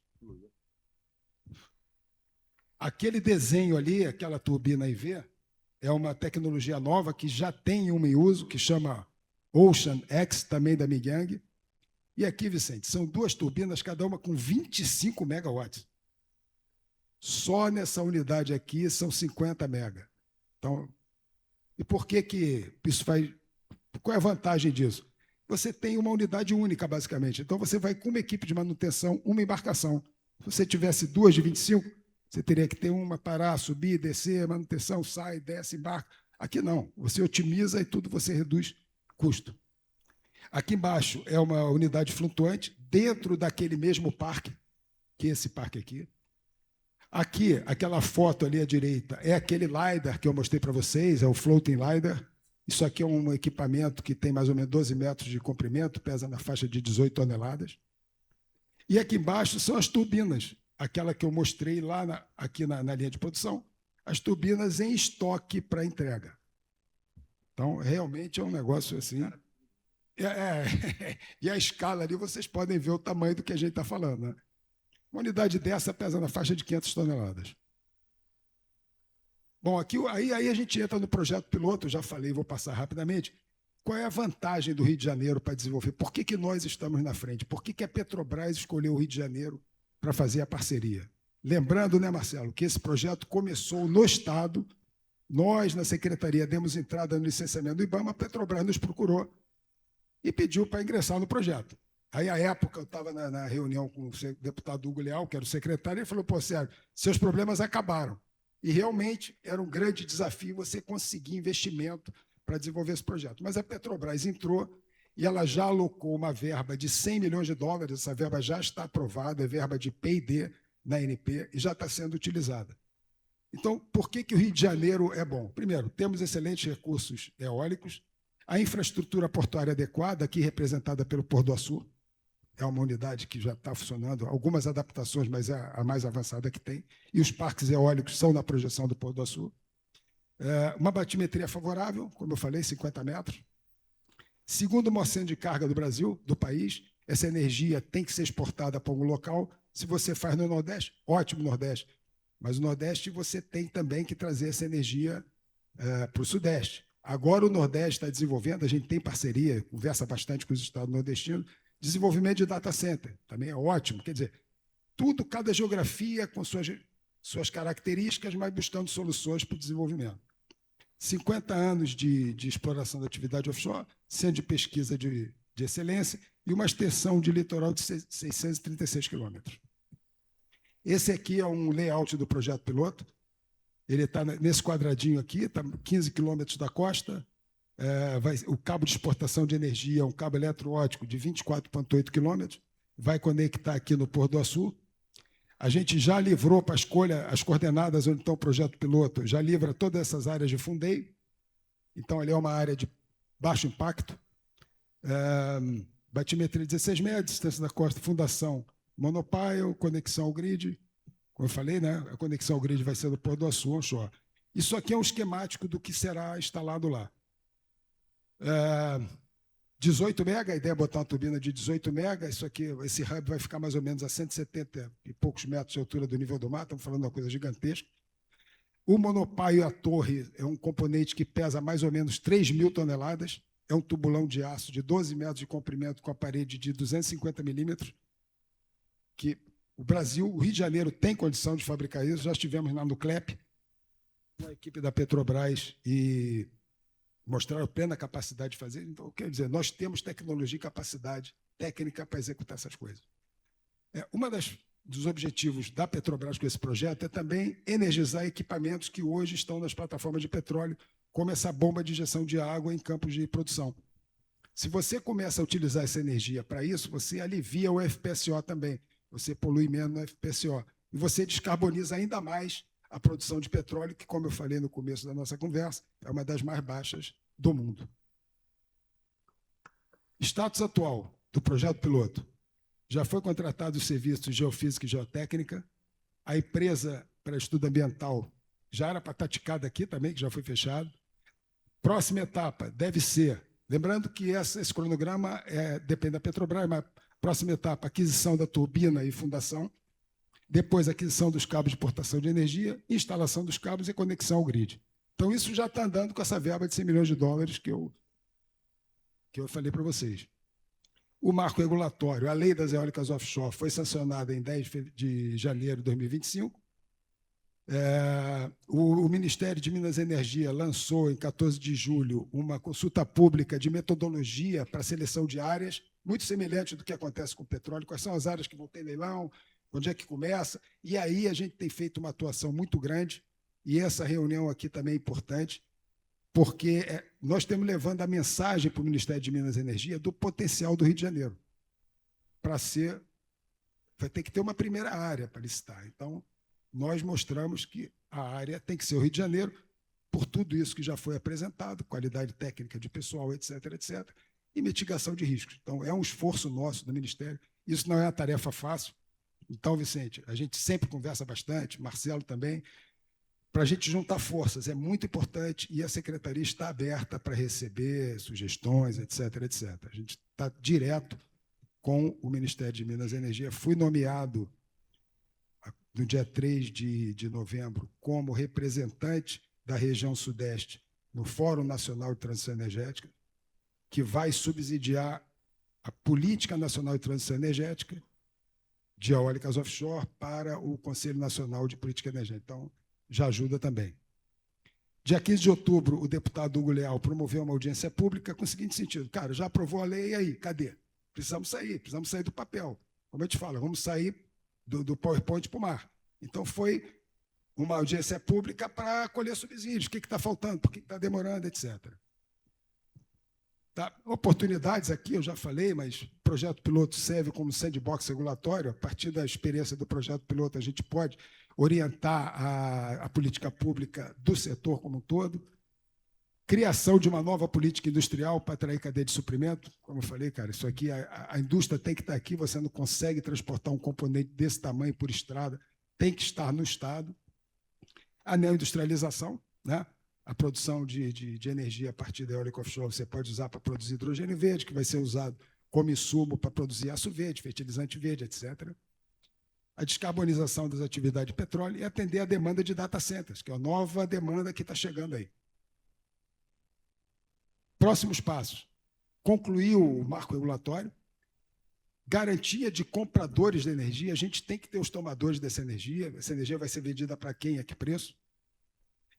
Aquele desenho ali, aquela turbina IV, é uma tecnologia nova que já tem uma em uso, que chama Ocean X, também da Mingyang. E aqui, Vicente, são 2 turbinas, cada uma com 25 megawatts. Só nessa unidade aqui são 50 mega. Então, e por que isso faz... Qual é a vantagem disso? Você tem uma unidade única, basicamente. Então, você vai com uma equipe de manutenção, uma embarcação. Se você tivesse 2 de 25, você teria que ter uma parar, subir, descer, manutenção, sai, desce, embarca. Aqui não. Você otimiza e tudo você reduz custo. Aqui embaixo é uma unidade flutuante dentro daquele mesmo parque, que é esse parque aqui. Aqui, aquela foto ali à direita, é aquele LiDAR que eu mostrei para vocês, é o Floating LiDAR. Isso aqui é um equipamento que tem mais ou menos 12 metros de comprimento, pesa na faixa de 18 toneladas. E aqui embaixo são as turbinas, aquela que eu mostrei lá aqui na linha de produção, as turbinas em estoque para entrega. Então, realmente é um negócio assim... E a escala ali, vocês podem ver o tamanho do que a gente está falando. Né? Uma unidade dessa pesa na faixa de 500 toneladas. Bom, aqui, aí a gente entra no projeto piloto, eu já falei, vou passar rapidamente. Qual é a vantagem do Rio de Janeiro para desenvolver? Por que nós estamos na frente? Por que a Petrobras escolheu o Rio de Janeiro para fazer a parceria? Lembrando, né, Marcelo, que esse projeto começou no Estado, nós, na Secretaria, demos entrada no licenciamento do IBAMA, a Petrobras nos procurou e pediu para ingressar no projeto. Aí, à época, eu estava na reunião com o deputado Hugo Leal, que era o secretário, e ele falou, pô, Sérgio, seus problemas acabaram. E realmente era um grande desafio você conseguir investimento para desenvolver esse projeto. Mas a Petrobras entrou e ela já alocou uma verba de 100 milhões de dólares, essa verba já está aprovada, é verba de P&D na ANP e já está sendo utilizada. Então, por que o Rio de Janeiro é bom? Primeiro, temos excelentes recursos eólicos, a infraestrutura portuária adequada, aqui representada pelo Port do Açu, é uma unidade que já está funcionando, algumas adaptações, mas é a mais avançada que tem, e os parques eólicos são na projeção do Port do Açu. Uma batimetria favorável, como eu falei, 50 metros. Segundo o maior centro de carga do Brasil, do país, essa energia tem que ser exportada para algum local. Se você faz no Nordeste, ótimo Nordeste, mas no Nordeste você tem também que trazer essa energia para o Sudeste. Agora o Nordeste está desenvolvendo, a gente tem parceria, conversa bastante com os estados nordestinos, desenvolvimento de data center, também é ótimo. Quer dizer, tudo, cada geografia com suas suas características, mas buscando soluções para o desenvolvimento. 50 anos de exploração da atividade offshore, centro de pesquisa de excelência e uma extensão de litoral de 636 quilômetros. Esse aqui é um layout do projeto piloto. Ele está nesse quadradinho aqui, está 15 quilômetros da costa. O cabo de exportação de energia é um cabo eletroóptico de 24,8 quilômetros. Vai conectar aqui no Pôr do Açu. A gente já livrou para a escolha as coordenadas onde está o projeto piloto, já livra todas essas áreas de fundeio. Então, ali é uma área de baixo impacto. Batimetria 16 metros, distância da costa, fundação monopile, conexão ao grid. Como eu falei, né? A conexão ao grid vai ser do Pôr do Açu onshore. Isso aqui é um esquemático do que será instalado lá. 18 mega, a ideia é botar uma turbina de 18 mega, esse hub vai ficar mais ou menos a 170 e poucos metros de altura do nível do mar, estamos falando de uma coisa gigantesca. O monopile e a torre é um componente que pesa mais ou menos 3.000 toneladas, é um tubulão de aço de 12 metros de comprimento com a parede de 250 milímetros, que o Brasil, o Rio de Janeiro tem condição de fabricar isso, já estivemos na Nuclep, com a equipe da Petrobras e mostraram plena capacidade de fazer. Então, quer dizer, nós temos tecnologia e capacidade técnica para executar essas coisas. Uma dos objetivos da Petrobras com esse projeto é também energizar equipamentos que hoje estão nas plataformas de petróleo, como essa bomba de injeção de água em campos de produção. Se você começa a utilizar essa energia para isso, você alivia o FPSO também, você polui menos no FPSO, e você descarboniza ainda mais a produção de petróleo, que, como eu falei no começo da nossa conversa, é uma das mais baixas do mundo. Status atual do projeto piloto. Já foi contratado o serviço de geofísica e geotécnica. A empresa para estudo ambiental já era para estar ticada aqui também, que já foi fechado. Próxima etapa deve ser, lembrando que esse cronograma depende da Petrobras, mas próxima etapa, aquisição da turbina e fundação. Depois, aquisição dos cabos de portação de energia, instalação dos cabos e conexão ao grid. Então, isso já está andando com essa verba de 100 milhões de dólares que eu falei para vocês. O marco regulatório, a lei das eólicas offshore, foi sancionada em 10 de janeiro de 2025. O Ministério de Minas e Energia lançou, em 14 de julho, uma consulta pública de metodologia para seleção de áreas, muito semelhante do que acontece com o petróleo. Quais são as áreas que vão ter leilão, onde é que começa? E aí a gente tem feito uma atuação muito grande, e essa reunião aqui também é importante, porque nós estamos levando a mensagem para o Ministério de Minas e Energia do potencial do Rio de Janeiro. Vai ter que ter uma primeira área para licitar. Então, nós mostramos que a área tem que ser o Rio de Janeiro, por tudo isso que já foi apresentado, qualidade técnica de pessoal, etc., etc., e mitigação de riscos. Então, é um esforço nosso do Ministério. Isso não é uma tarefa fácil. Então, Vicente, a gente sempre conversa bastante, Marcelo também, para a gente juntar forças. É muito importante e a Secretaria está aberta para receber sugestões, etc., etc. A gente está direto com o Ministério de Minas e Energia. Fui nomeado no dia 3 de novembro como representante da região Sudeste no Fórum Nacional de Transição Energética, que vai subsidiar a Política Nacional de Transição Energética de eólicas offshore para o Conselho Nacional de Política Energética. Então, já ajuda também. Dia 15 de outubro, o deputado Hugo Leal promoveu uma audiência pública com o seguinte sentido: cara, já aprovou a lei, e aí? Cadê? Precisamos sair do papel. Como eu te falo, vamos sair do PowerPoint para o mar. Então, foi uma audiência pública para colher subsídios. O que está faltando? Por que está demorando, etc. Tá? Oportunidades aqui, eu já falei, mas o projeto piloto serve como sandbox regulatório. A partir da experiência do projeto piloto, a gente pode orientar a política pública do setor como um todo. Criação de uma nova política industrial para atrair cadeia de suprimento. Como eu falei, cara, isso aqui, a indústria tem que estar aqui, você não consegue transportar um componente desse tamanho por estrada, tem que estar no Estado. A neoindustrialização, né? A produção de energia a partir da eólica offshore você pode usar para produzir hidrogênio verde, que vai ser usado como insumo para produzir aço verde, fertilizante verde, etc. A descarbonização das atividades de petróleo e atender a demanda de data centers, que é a nova demanda que está chegando aí. Próximos passos. Concluir o marco regulatório. garantia de compradores de energia, a gente tem que ter os tomadores dessa energia vai ser vendida para quem, a que preço?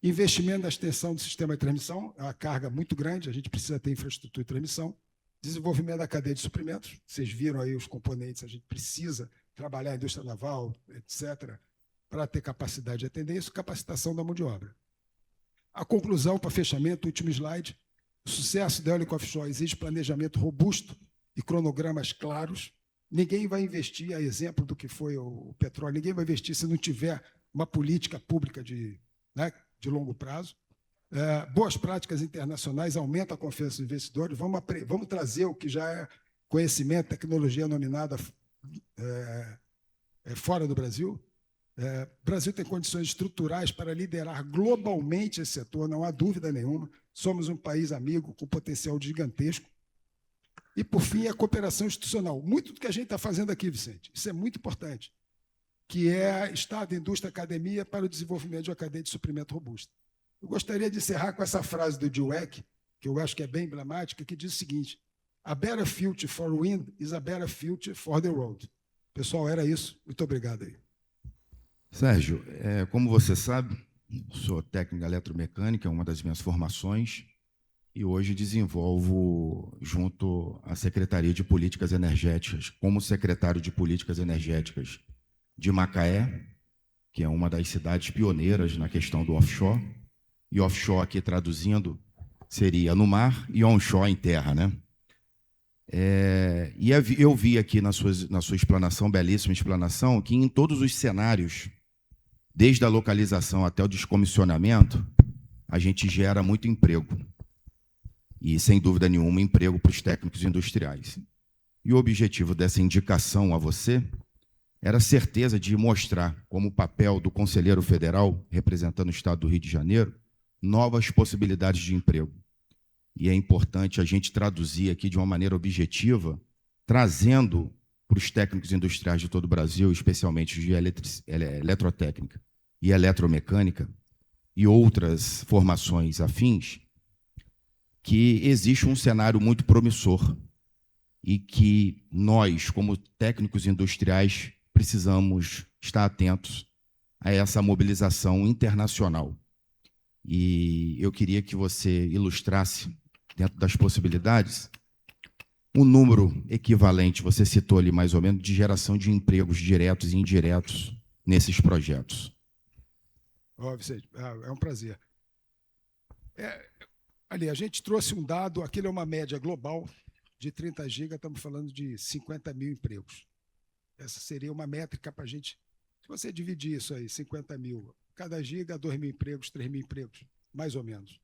Investimento na extensão do sistema de transmissão, é uma carga muito grande, a gente precisa ter infraestrutura de transmissão. Desenvolvimento da cadeia de suprimentos, vocês viram aí os componentes, a gente precisa trabalhar a indústria naval, etc., para ter capacidade de atender isso, capacitação da mão de obra. A conclusão, para fechamento, último slide, o sucesso da eólica offshore exige planejamento robusto e cronogramas claros. Ninguém vai investir, a exemplo do que foi o petróleo, ninguém vai investir se não tiver uma política pública de longo prazo. Boas práticas internacionais aumentam a confiança dos investidores. Vamos trazer o que já é conhecimento, tecnologia nominada fora do Brasil. O Brasil tem condições estruturais para liderar globalmente esse setor, não há dúvida nenhuma. Somos um país amigo com potencial gigantesco. E, por fim, a cooperação institucional. Muito do que a gente está fazendo aqui, Vicente, isso é muito importante, que é Estado, indústria, academia para o desenvolvimento de uma cadeia de suprimento robusta. Eu gostaria de encerrar com essa frase do Dweck, que eu acho que é bem emblemática, que diz o seguinte: a better future for wind is a better future for the road. Pessoal, era isso. Muito obrigado aí. Sérgio, como você sabe, sou técnico em eletromecânica, é uma das minhas formações, e hoje desenvolvo, junto à Secretaria de Políticas Energéticas, como secretário de Políticas Energéticas de Macaé, que é uma das cidades pioneiras na questão do offshore, e offshore aqui traduzindo seria no mar e onshore em terra, né? E eu vi aqui na sua explanação, belíssima explanação, que em todos os cenários, desde a localização até o descomissionamento, a gente gera muito emprego. E, sem dúvida nenhuma, emprego para os técnicos industriais. E o objetivo dessa indicação a você era a certeza de mostrar, como papel do conselheiro federal, representando o Estado do Rio de Janeiro, novas possibilidades de emprego. E é importante a gente traduzir aqui de uma maneira objetiva, trazendo para os técnicos industriais de todo o Brasil, especialmente de eletrotécnica e eletromecânica, e outras formações afins, que existe um cenário muito promissor e que nós, como técnicos industriais, precisamos estar atentos a essa mobilização internacional. E eu queria que você ilustrasse, dentro das possibilidades, um número equivalente, você citou ali mais ou menos, de geração de empregos diretos e indiretos nesses projetos. Vicente, é um prazer. Ali, a gente trouxe um dado, aquele é uma média global de 30 gigas, estamos falando de 50 mil empregos. Essa seria uma métrica para a gente, se você dividir isso aí, 50 mil, cada giga, 2 mil empregos, 3 mil empregos, mais ou menos.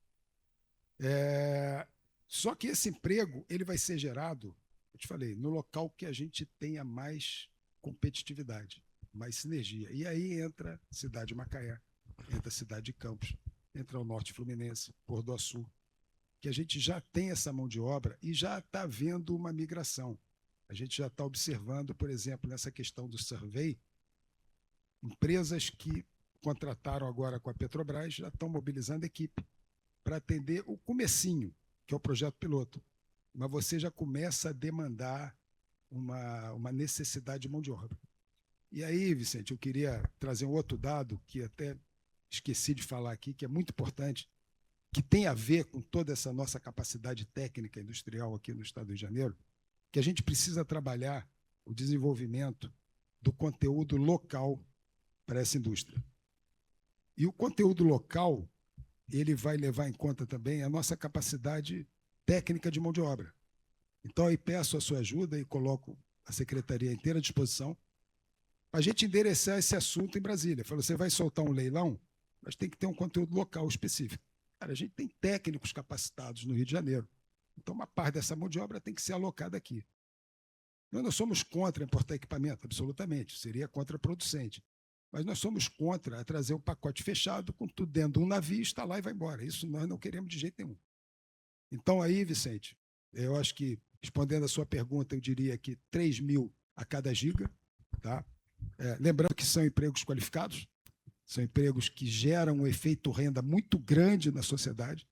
Só que esse emprego ele vai ser gerado, eu te falei, no local que a gente tenha mais competitividade, mais sinergia. E aí entra a cidade de Macaé, entra a cidade de Campos, entra o Norte Fluminense, Porto do Açu, que a gente já tem essa mão de obra e já está havendo uma migração. A gente já está observando, por exemplo, nessa questão do survey, empresas que contrataram agora com a Petrobras já estão mobilizando a equipe para atender o comecinho, que é o projeto piloto. Mas você já começa a demandar uma necessidade de mão de obra. E aí, Vicente, eu queria trazer um outro dado que até esqueci de falar aqui, que é muito importante, que tem a ver com toda essa nossa capacidade técnica industrial aqui no Estado do Rio de Janeiro, que a gente precisa trabalhar o desenvolvimento do conteúdo local para essa indústria. E o conteúdo local, ele vai levar em conta também a nossa capacidade técnica de mão de obra. Então, aí peço a sua ajuda e coloco a secretaria inteira à disposição para a gente endereçar esse assunto em Brasília. Falou, você vai soltar um leilão, mas tem que ter um conteúdo local específico. Cara, a gente tem técnicos capacitados no Rio de Janeiro. Então, uma parte dessa mão de obra tem que ser alocada aqui. Nós não somos contra importar equipamento, absolutamente. Seria contraproducente. Mas nós somos contra trazer um pacote fechado com tudo dentro de um navio, instalar e vai embora. Isso nós não queremos de jeito nenhum. Então, aí, Vicente, eu acho que, respondendo a sua pergunta, eu diria que 3 mil a cada giga. Tá? Lembrando que são empregos qualificados, são empregos que geram um efeito renda muito grande na sociedade.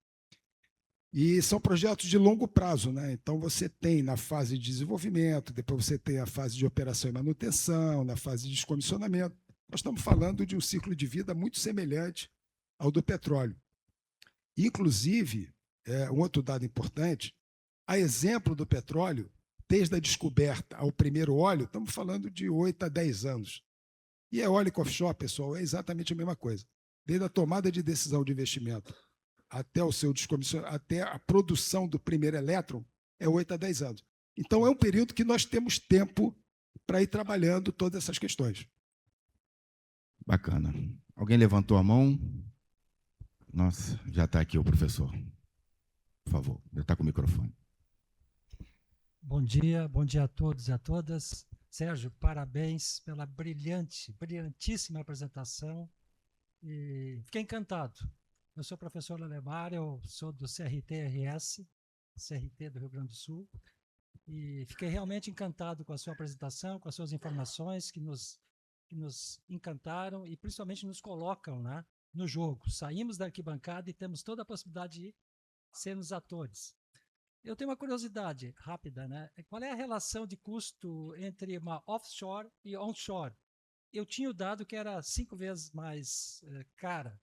E são projetos de longo prazo, né? Então, você tem na fase de desenvolvimento, depois você tem a fase de operação e manutenção, na fase de descomissionamento. Nós estamos falando de um ciclo de vida muito semelhante ao do petróleo. Inclusive, um outro dado importante, a exemplo do petróleo, desde a descoberta ao primeiro óleo, estamos falando de 8 a 10 anos. E eólica offshore, pessoal, é exatamente a mesma coisa. Desde a tomada de decisão de investimento até o seu descomissionamento, até a produção do primeiro elétron, é 8 a 10 anos. Então, é um período que nós temos tempo para ir trabalhando todas essas questões. Bacana. Alguém levantou a mão? Nossa, já está aqui o professor. Por favor, já está com o microfone. Bom dia a todos e a todas. Sérgio, parabéns pela brilhantíssima apresentação. E fiquei encantado. Eu sou o professor Lalemar, eu sou do CRT-RS, CRT do Rio Grande do Sul, e fiquei realmente encantado com a sua apresentação, com as suas informações que nos encantaram e principalmente nos colocam, né, no jogo. Saímos da arquibancada e temos toda a possibilidade de sermos atores. Eu tenho uma curiosidade rápida, né? Qual é a relação de custo entre uma offshore e onshore? Eu tinha o dado que era 5 vezes mais cara.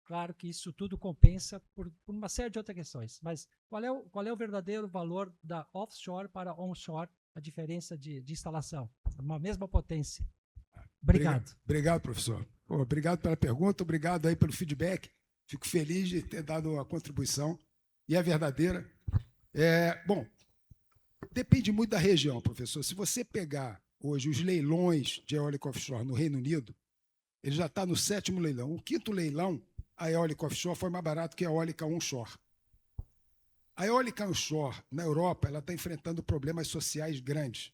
Claro que isso tudo compensa por uma série de outras questões, mas qual é o verdadeiro valor da offshore para onshore, a diferença de instalação? Uma mesma potência. Obrigado. Obrigado, professor. Obrigado pela pergunta, obrigado aí pelo feedback. Fico feliz de ter dado a contribuição. E é verdadeira. Bom, depende muito da região, professor. Se você pegar hoje os leilões de eólica offshore no Reino Unido, ele já está no 7º leilão. O 5º leilão, a eólica offshore foi mais barato que a eólica onshore. A eólica onshore, na Europa, ela está enfrentando problemas sociais grandes.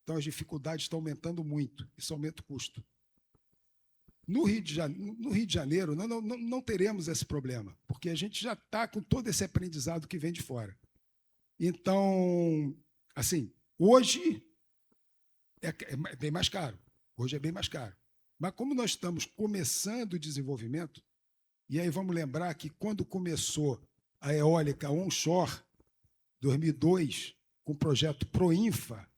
Então, as dificuldades estão aumentando muito. Isso aumenta o custo. No Rio de Janeiro, não teremos esse problema, porque a gente já está com todo esse aprendizado que vem de fora. Então, assim, hoje é bem mais caro. Hoje é bem mais caro. Mas como nós estamos começando o desenvolvimento, e aí vamos lembrar que quando começou a eólica onshore, 2002, com o projeto Proinfa,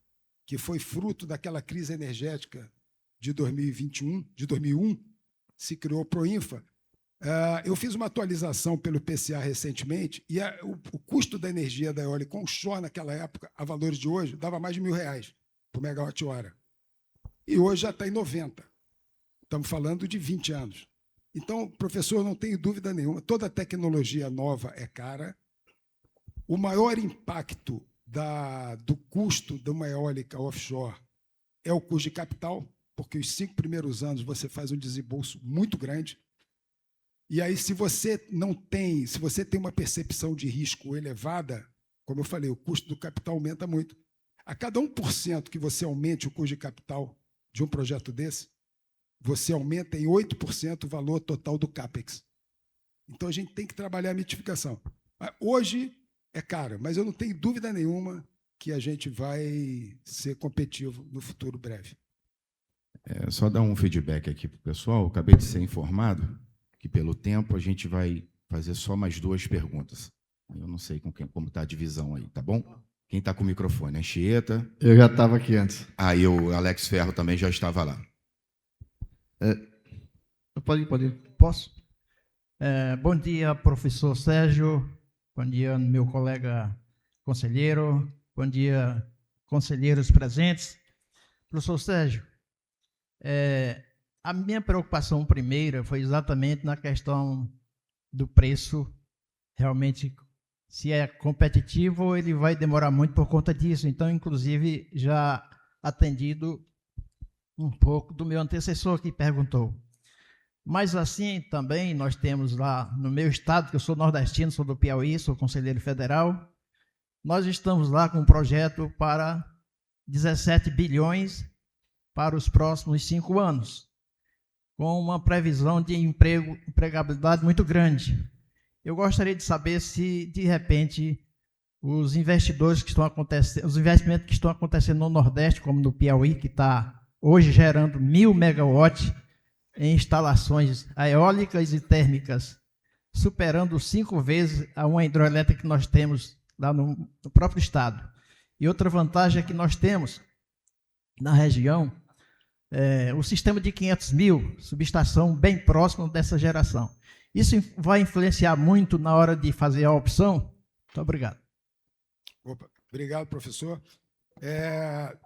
que foi fruto daquela crise energética de 2001, se criou Proinfa. Eu fiz uma atualização pelo PCA recentemente e o custo da energia da eólica onshore naquela época, a valores de hoje, dava mais de R$1.000 por megawatt-hora. E hoje já está em 90. Estamos falando de 20 anos. Então, professor, não tenho dúvida nenhuma, toda tecnologia nova é cara. O maior impacto do custo de uma eólica offshore é o custo de capital, porque os 5 primeiros anos você faz um desembolso muito grande. E aí, se você tem uma percepção de risco elevada, como eu falei, o custo do capital aumenta muito. A cada 1% que você aumente o custo de capital de um projeto desse, você aumenta em 8% o valor total do CAPEX. Então, a gente tem que trabalhar a mitificação. Hoje é caro, mas eu não tenho dúvida nenhuma que a gente vai ser competitivo no futuro breve. Só dar um feedback aqui para o pessoal. Eu acabei de ser informado que, pelo tempo, a gente vai fazer só mais 2 perguntas. Eu não sei como está a divisão aí, tá bom? Quem está com o microfone? Anchieta? Eu já estava aqui antes. E o Alex Ferro também já estava lá. Pode ir. Posso? Bom dia, professor Sérgio. Bom dia, meu colega conselheiro. Bom dia, conselheiros presentes. Professor Sérgio, a minha preocupação primeira foi exatamente na questão do preço. Realmente, se é competitivo, ele vai demorar muito por conta disso. Então, inclusive, já atendido um pouco do meu antecessor que perguntou. Mas assim também nós temos lá no meu estado, que eu sou nordestino, sou do Piauí, sou conselheiro federal, nós estamos lá com um projeto para 17 bilhões para os próximos 5 anos, com uma previsão de empregabilidade muito grande. Eu gostaria de saber se, de repente, os investimentos que estão acontecendo no Nordeste, como no Piauí, que está hoje gerando 1.000 megawatts em instalações eólicas e térmicas superando 5 vezes a uma hidrelétrica que nós temos lá no próprio estado. E outra vantagem é que nós temos na região o sistema de 500 mil, subestação bem próximo dessa geração. Isso vai influenciar muito na hora de fazer a opção? Muito obrigado. Opa, obrigado, professor.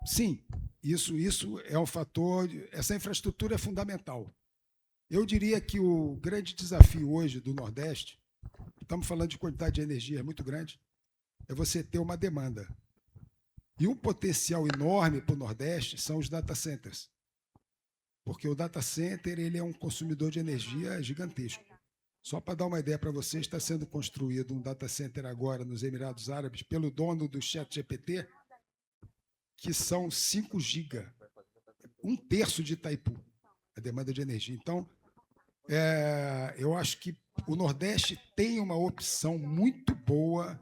Sim, isso é um fator, essa infraestrutura é fundamental. Eu diria que o grande desafio hoje do Nordeste, estamos falando de quantidade de energia muito grande, é você ter uma demanda. E um potencial enorme para o Nordeste são os data centers. Porque o data center ele é um consumidor de energia gigantesco. Só para dar uma ideia para vocês, está sendo construído um data center agora nos Emirados Árabes pelo dono do ChatGPT, que são 5 GB, 1/3 de Itaipu, a demanda de energia. Então, eu acho que o Nordeste tem uma opção muito boa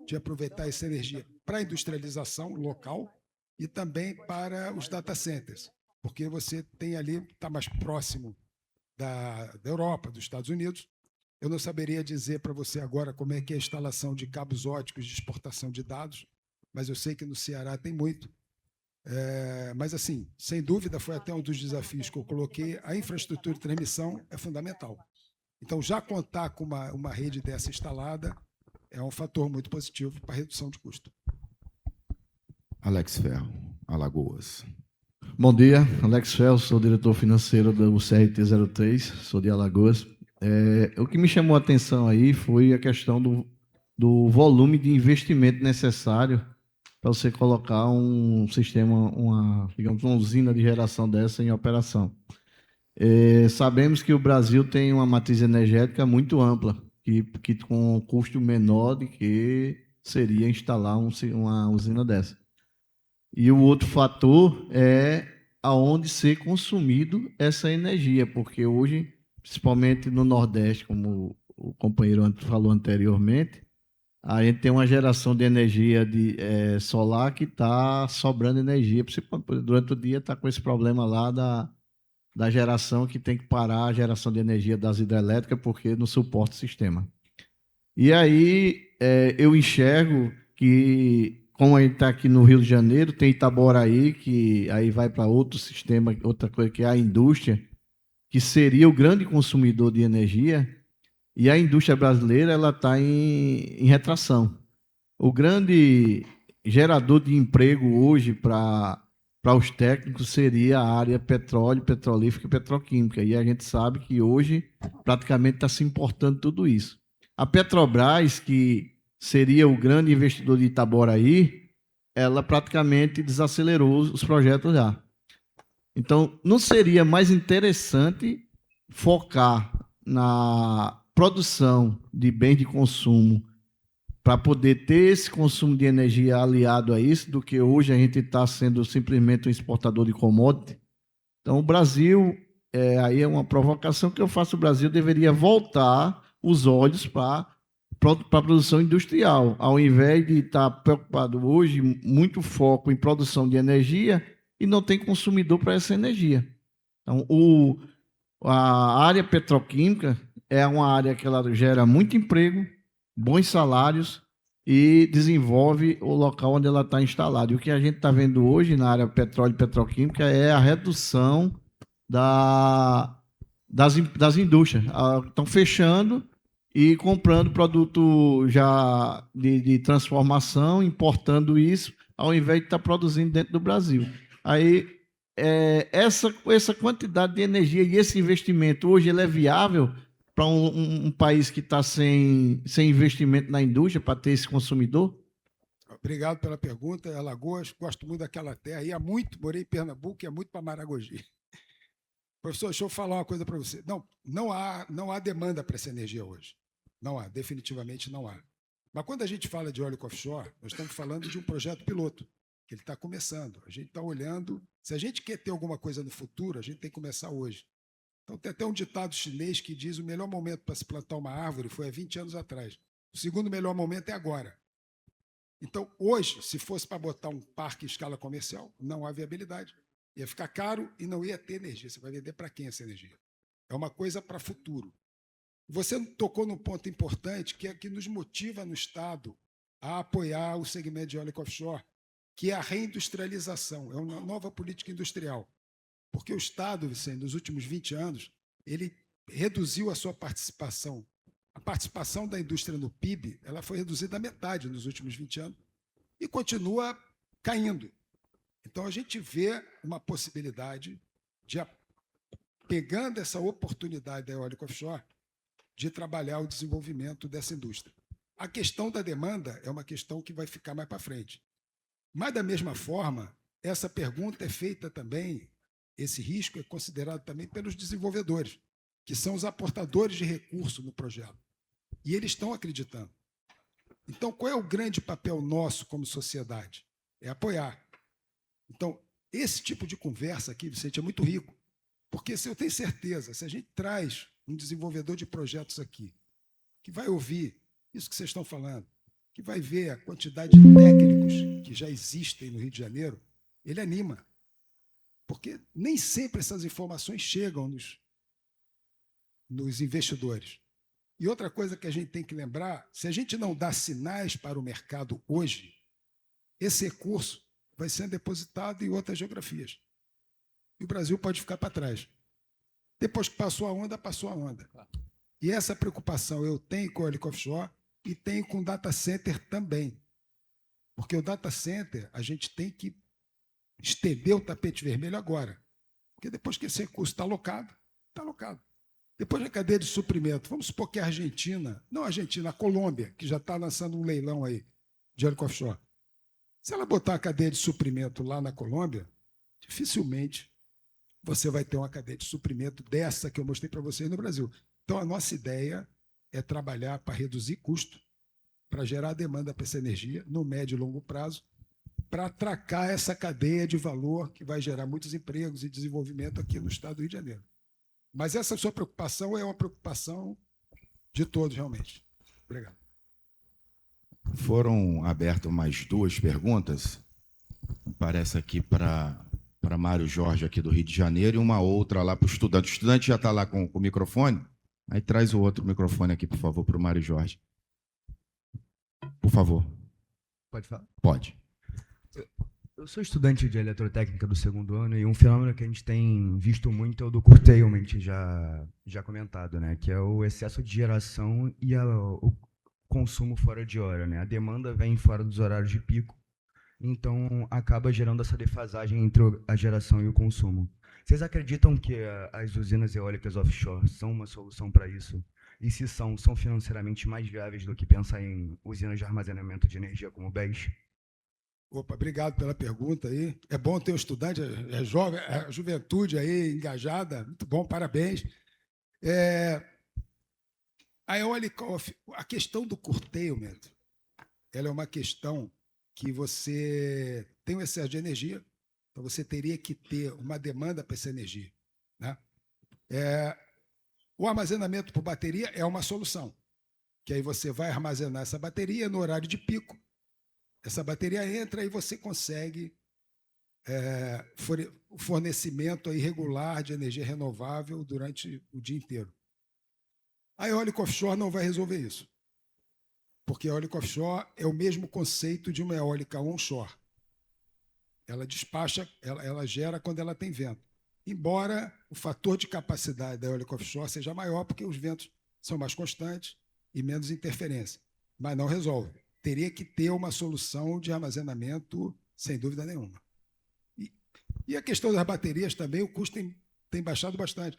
de aproveitar essa energia para a industrialização local e também para os data centers, porque você tem ali, está mais próximo da Europa, dos Estados Unidos. Eu não saberia dizer para você agora como é que é a instalação de cabos óticos de exportação de dados, mas eu sei que no Ceará tem muito. Mas, assim, sem dúvida, foi até um dos desafios que eu coloquei. A infraestrutura de transmissão é fundamental. Então, já contar com uma rede dessa instalada é um fator muito positivo para a redução de custo. Alex Ferro, Alagoas. Bom dia, Alex Ferro, sou diretor financeiro do CRT03, sou de Alagoas. O que me chamou a atenção aí foi a questão do volume de investimento necessário para você colocar um sistema, digamos, uma usina de geração dessa em operação. Sabemos que o Brasil tem uma matriz energética muito ampla, que com um custo menor do que seria instalar uma usina dessa. E o outro fator é aonde ser consumido essa energia, porque hoje, principalmente no Nordeste, como o companheiro falou anteriormente, a gente tem uma geração de energia solar que está sobrando energia. Durante o dia está com esse problema lá da geração, que tem que parar a geração de energia das hidrelétricas porque não suporta o sistema. E aí eu enxergo que, como a gente está aqui no Rio de Janeiro, tem Itaboraí, que aí vai para outro sistema, outra coisa, que é a indústria, que seria o grande consumidor de energia, e a indústria brasileira ela está em retração. O grande gerador de emprego hoje para os técnicos seria a área petróleo, petrolífera e petroquímica, e a gente sabe que hoje praticamente está se importando tudo isso. A Petrobras, que seria o grande investidor de Itaboraí, ela praticamente desacelerou os projetos lá. Então, não seria mais interessante focar na produção de bens de consumo para poder ter esse consumo de energia aliado a isso, do que hoje a gente está sendo simplesmente um exportador de commodity? Então, o Brasil, aí é uma provocação que eu faço, o Brasil deveria voltar os olhos para a produção industrial, ao invés de estar preocupado hoje, muito foco em produção de energia, e não tem consumidor para essa energia. Então, a área petroquímica é uma área que ela gera muito emprego, bons salários e desenvolve o local onde ela está instalada. E o que a gente está vendo hoje na área petróleo e petroquímica é a redução das indústrias. Estão fechando e comprando produto já de transformação, importando isso, ao invés de estar produzindo dentro do Brasil. Aí, essa quantidade de energia e esse investimento, hoje ele é viável para um país que está sem investimento na indústria, para ter esse consumidor? Obrigado pela pergunta. Alagoas, gosto muito daquela terra. Ia muito, morei em Pernambuco, ia muito para Maragogi. Professor, deixa eu falar uma coisa para você. Não há demanda para essa energia hoje. Não há, definitivamente não há. Mas quando a gente fala de eólico offshore, nós estamos falando de um projeto piloto, que ele está começando. A gente está olhando. Se a gente quer ter alguma coisa no futuro, a gente tem que começar hoje. Então, tem até um ditado chinês que diz: o melhor momento para se plantar uma árvore foi há 20 anos atrás. O segundo melhor momento é agora. Então, hoje, se fosse para botar um parque em escala comercial, não há viabilidade. Ia ficar caro e não ia ter energia. Você vai vender para quem essa energia? É uma coisa para futuro. Você tocou num ponto importante, que é que nos motiva no Estado a apoiar o segmento de eólica offshore, que é a reindustrialização, é uma nova política industrial. Porque o Estado, Vicente, nos últimos 20 anos, ele reduziu a sua participação. A participação da indústria no PIB ela foi reduzida à metade nos últimos 20 anos e continua caindo. Então, a gente vê uma possibilidade de, pegando essa oportunidade da eólica offshore, de trabalhar o desenvolvimento dessa indústria. A questão da demanda é uma questão que vai ficar mais para frente. Mas, da mesma forma, essa pergunta é feita também, esse risco é considerado também pelos desenvolvedores, que são os aportadores de recursos no projeto. E eles estão acreditando. Então, qual é o grande papel nosso como sociedade? É apoiar. Então, esse tipo de conversa aqui, Vicente, é muito rico. Porque se eu tenho certeza, se a gente traz um desenvolvedor de projetos aqui, que vai ouvir isso que vocês estão falando, que vai ver a quantidade de técnicos que já existem no Rio de Janeiro, ele anima. Porque nem sempre essas informações chegam nos investidores. E outra coisa que a gente tem que lembrar, se a gente não dá sinais para o mercado hoje, esse recurso vai sendo depositado em outras geografias. E o Brasil pode ficar para trás. Depois que passou a onda, passou a onda. E essa preocupação eu tenho com o eólica offshore e tenho com o data center também. Porque o data center, a gente tem que estender o tapete vermelho agora. Porque depois que esse recurso está alocado, está alocado. Depois da cadeia de suprimento, vamos supor que a Argentina, não a Argentina, a Colômbia, que já está lançando um leilão aí de eólica offshore. Se ela botar a cadeia de suprimento lá na Colômbia, dificilmente você vai ter uma cadeia de suprimento dessa que eu mostrei para vocês no Brasil. Então, a nossa ideia é trabalhar para reduzir custo, para gerar demanda para essa energia no médio e longo prazo, para atracar essa cadeia de valor que vai gerar muitos empregos e desenvolvimento aqui no estado do Rio de Janeiro. Mas essa sua preocupação é uma preocupação de todos, realmente. Obrigado. Foram abertas mais 2 perguntas, parece aqui para Mário Jorge, aqui do Rio de Janeiro, e uma outra lá para o estudante. O estudante já está lá com o microfone, aí traz o outro microfone aqui, por favor, para o Mário Jorge. Por favor. Pode falar? Pode. Eu sou estudante de eletrotécnica do 2º ano e um fenômeno que a gente tem visto muito é o do curtailment, já comentado, né? Que é o excesso de geração e o consumo fora de hora, né? A demanda vem fora dos horários de pico, então acaba gerando essa defasagem entre a geração e o consumo. Vocês acreditam que as usinas eólicas offshore são uma solução para isso? E se são financeiramente mais viáveis do que pensar em usinas de armazenamento de energia como o BES? Opa, obrigado pela pergunta aí. É bom ter um estudante, é jovem, a juventude aí engajada, muito bom, parabéns. A eólica, a questão do curtailment, ela é uma questão que você tem um excesso de energia, então você teria que ter uma demanda para essa energia, né? O armazenamento por bateria é uma solução, que aí você vai armazenar essa bateria no horário de pico, essa bateria entra e você consegue o fornecimento aí regular de energia renovável durante o dia inteiro. A eólica offshore não vai resolver isso, porque a eólica offshore é o mesmo conceito de uma eólica onshore. Ela despacha, ela gera quando ela tem vento. Embora o fator de capacidade da eólica offshore seja maior, porque os ventos são mais constantes e menos interferência, mas não resolve. Teria que ter uma solução de armazenamento, sem dúvida nenhuma. E a questão das baterias também, o custo tem baixado bastante.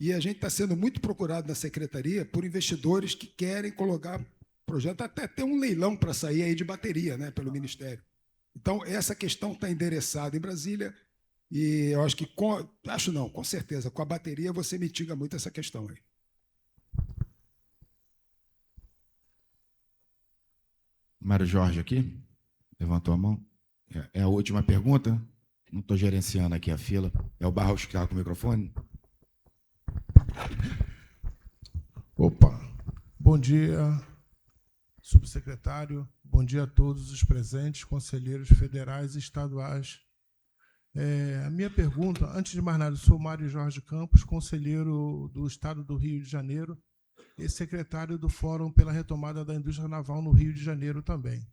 E a gente está sendo muito procurado na secretaria por investidores que querem colocar projeto, até ter um leilão para sair aí de bateria, né, pelo Ministério. Então, essa questão está endereçada em Brasília e eu acho que, com certeza, com a bateria você mitiga muito essa questão aí. Mário Jorge aqui, levantou a mão. É a última pergunta? Não estou gerenciando aqui a fila. É o Barros que está com o microfone? Opa. Bom dia, subsecretário. Bom dia a todos os presentes, conselheiros federais e estaduais. A minha pergunta, antes de mais nada, eu sou Mário Jorge Campos, conselheiro do Estado do Rio de Janeiro, e secretário do Fórum pela Retomada da Indústria Naval no Rio de Janeiro também,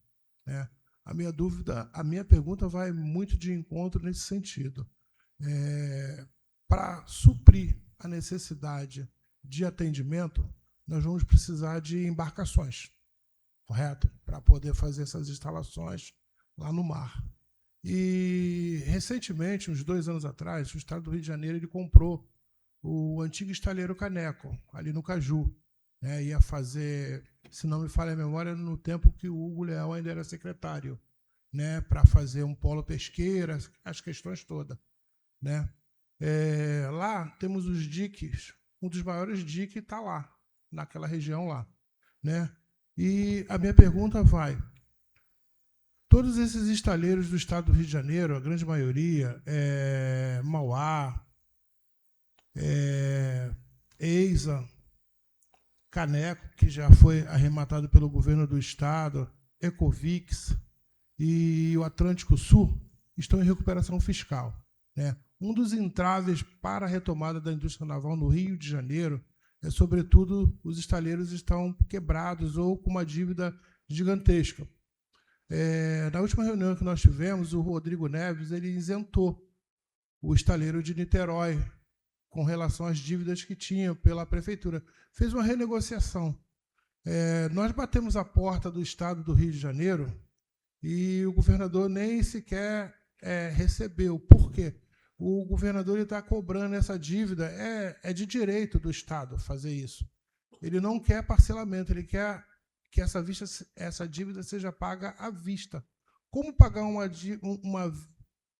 né? A minha pergunta vai muito de encontro nesse sentido. Para suprir a necessidade de atendimento, nós vamos precisar de embarcações, correto? Para poder fazer essas instalações lá no mar. E, recentemente, uns 2 anos atrás, o Estado do Rio de Janeiro ele comprou o antigo estaleiro Caneco, ali no Caju. Né? Ia fazer, se não me falha a memória, no tempo que o Hugo Leão ainda era secretário, né? Para fazer um polo pesqueira, as questões todas. Né? Lá temos os diques, um dos maiores diques está lá, naquela região lá. Né? E a minha pergunta vai: todos esses estaleiros do Estado do Rio de Janeiro, a grande maioria, Mauá, EISA, Caneco, que já foi arrematado pelo governo do Estado, Ecovix e o Atlântico Sul, estão em recuperação fiscal. Né? Um dos entraves para a retomada da indústria naval no Rio de Janeiro é, sobretudo, os estaleiros estão quebrados ou com uma dívida gigantesca. Na última reunião que nós tivemos, o Rodrigo Neves ele isentou o estaleiro de Niterói com relação às dívidas que tinha pela prefeitura. Fez uma renegociação. Nós batemos a porta do Estado do Rio de Janeiro e o governador nem sequer recebeu. Por quê? O governador está cobrando essa dívida, é de direito do Estado fazer isso. Ele não quer parcelamento, ele quer que essa dívida seja paga à vista. Como pagar uma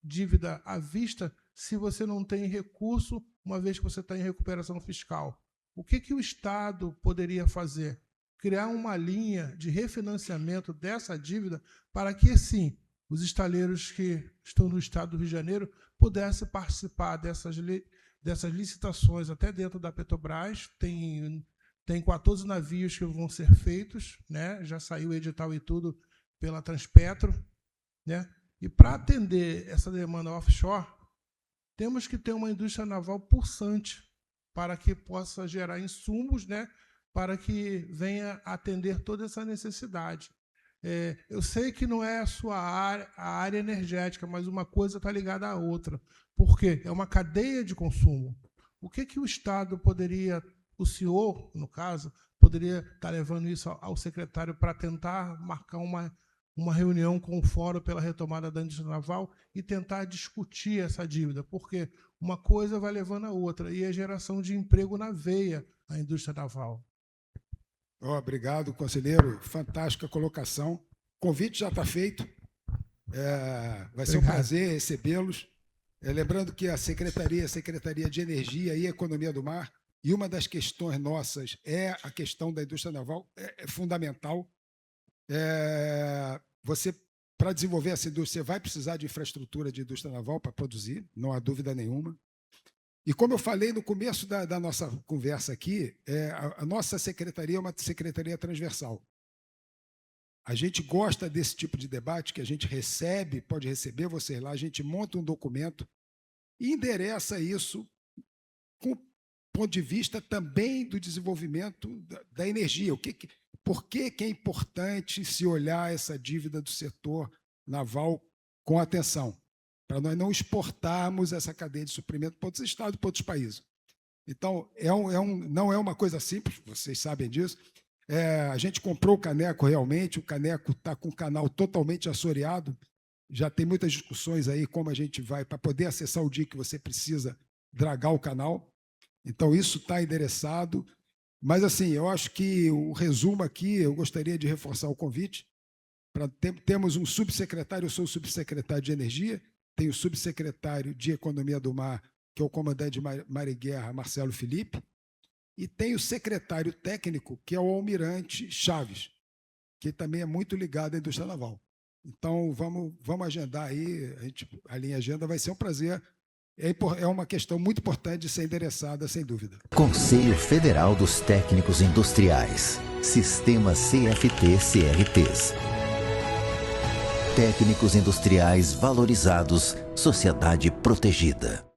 dívida à vista se você não tem recurso, uma vez que você está em recuperação fiscal? O que o Estado poderia fazer? Criar uma linha de refinanciamento dessa dívida para que, sim, os estaleiros que estão no Estado do Rio de Janeiro pudessem participar dessas licitações até dentro da Petrobras. Tem 14 navios que vão ser feitos, né? Já saiu o edital e tudo pela Transpetro. Né? E para atender essa demanda offshore, temos que ter uma indústria naval pulsante para que possa gerar insumos, né? Para que venha atender toda essa necessidade. Eu sei que não é a área energética, mas uma coisa está ligada à outra. Por quê? É uma cadeia de consumo. O que o Estado poderia, o senhor, no caso, poderia estar levando isso ao secretário para tentar marcar uma reunião com o Fórum pela Retomada da Indústria Naval e tentar discutir essa dívida? Porque uma coisa vai levando a outra, e a geração de emprego na veia a indústria naval. Obrigado, conselheiro. Fantástica colocação. O convite já está feito. Vai ser um prazer recebê-los. Lembrando que a Secretaria de Energia e Economia do Mar, e uma das questões nossas é a questão da indústria naval, é fundamental. Você, para desenvolver essa indústria, vai precisar de infraestrutura de indústria naval para produzir, não há dúvida nenhuma. E como eu falei no começo da nossa conversa aqui, a nossa secretaria é uma secretaria transversal. A gente gosta desse tipo de debate, que a gente recebe, pode receber vocês lá, a gente monta um documento e endereça isso com o ponto de vista também do desenvolvimento da energia. Por que é importante se olhar essa dívida do setor naval com atenção? Para nós não exportarmos essa cadeia de suprimento para outros estados e para outros países. Então, não é uma coisa simples, vocês sabem disso. A gente comprou o Caneco realmente, o Caneco está com o canal totalmente assoreado, já tem muitas discussões aí como a gente vai, para poder acessar o dia que você precisa dragar o canal. Então, isso está endereçado. Mas, assim, eu acho que o resumo aqui, eu gostaria de reforçar o convite. Temos um subsecretário, eu sou o subsecretário de Energia, tem o subsecretário de Economia do Mar, que é o comandante de Mar e Guerra, Marcelo Felipe, e tem o secretário técnico, que é o almirante Chaves, que também é muito ligado à indústria naval. Então, vamos agendar aí, a linha agenda vai ser um prazer. É uma questão muito importante de ser endereçada, sem dúvida. Conselho Federal dos Técnicos Industriais, Sistema CFT-CRTs. Técnicos industriais valorizados, sociedade protegida.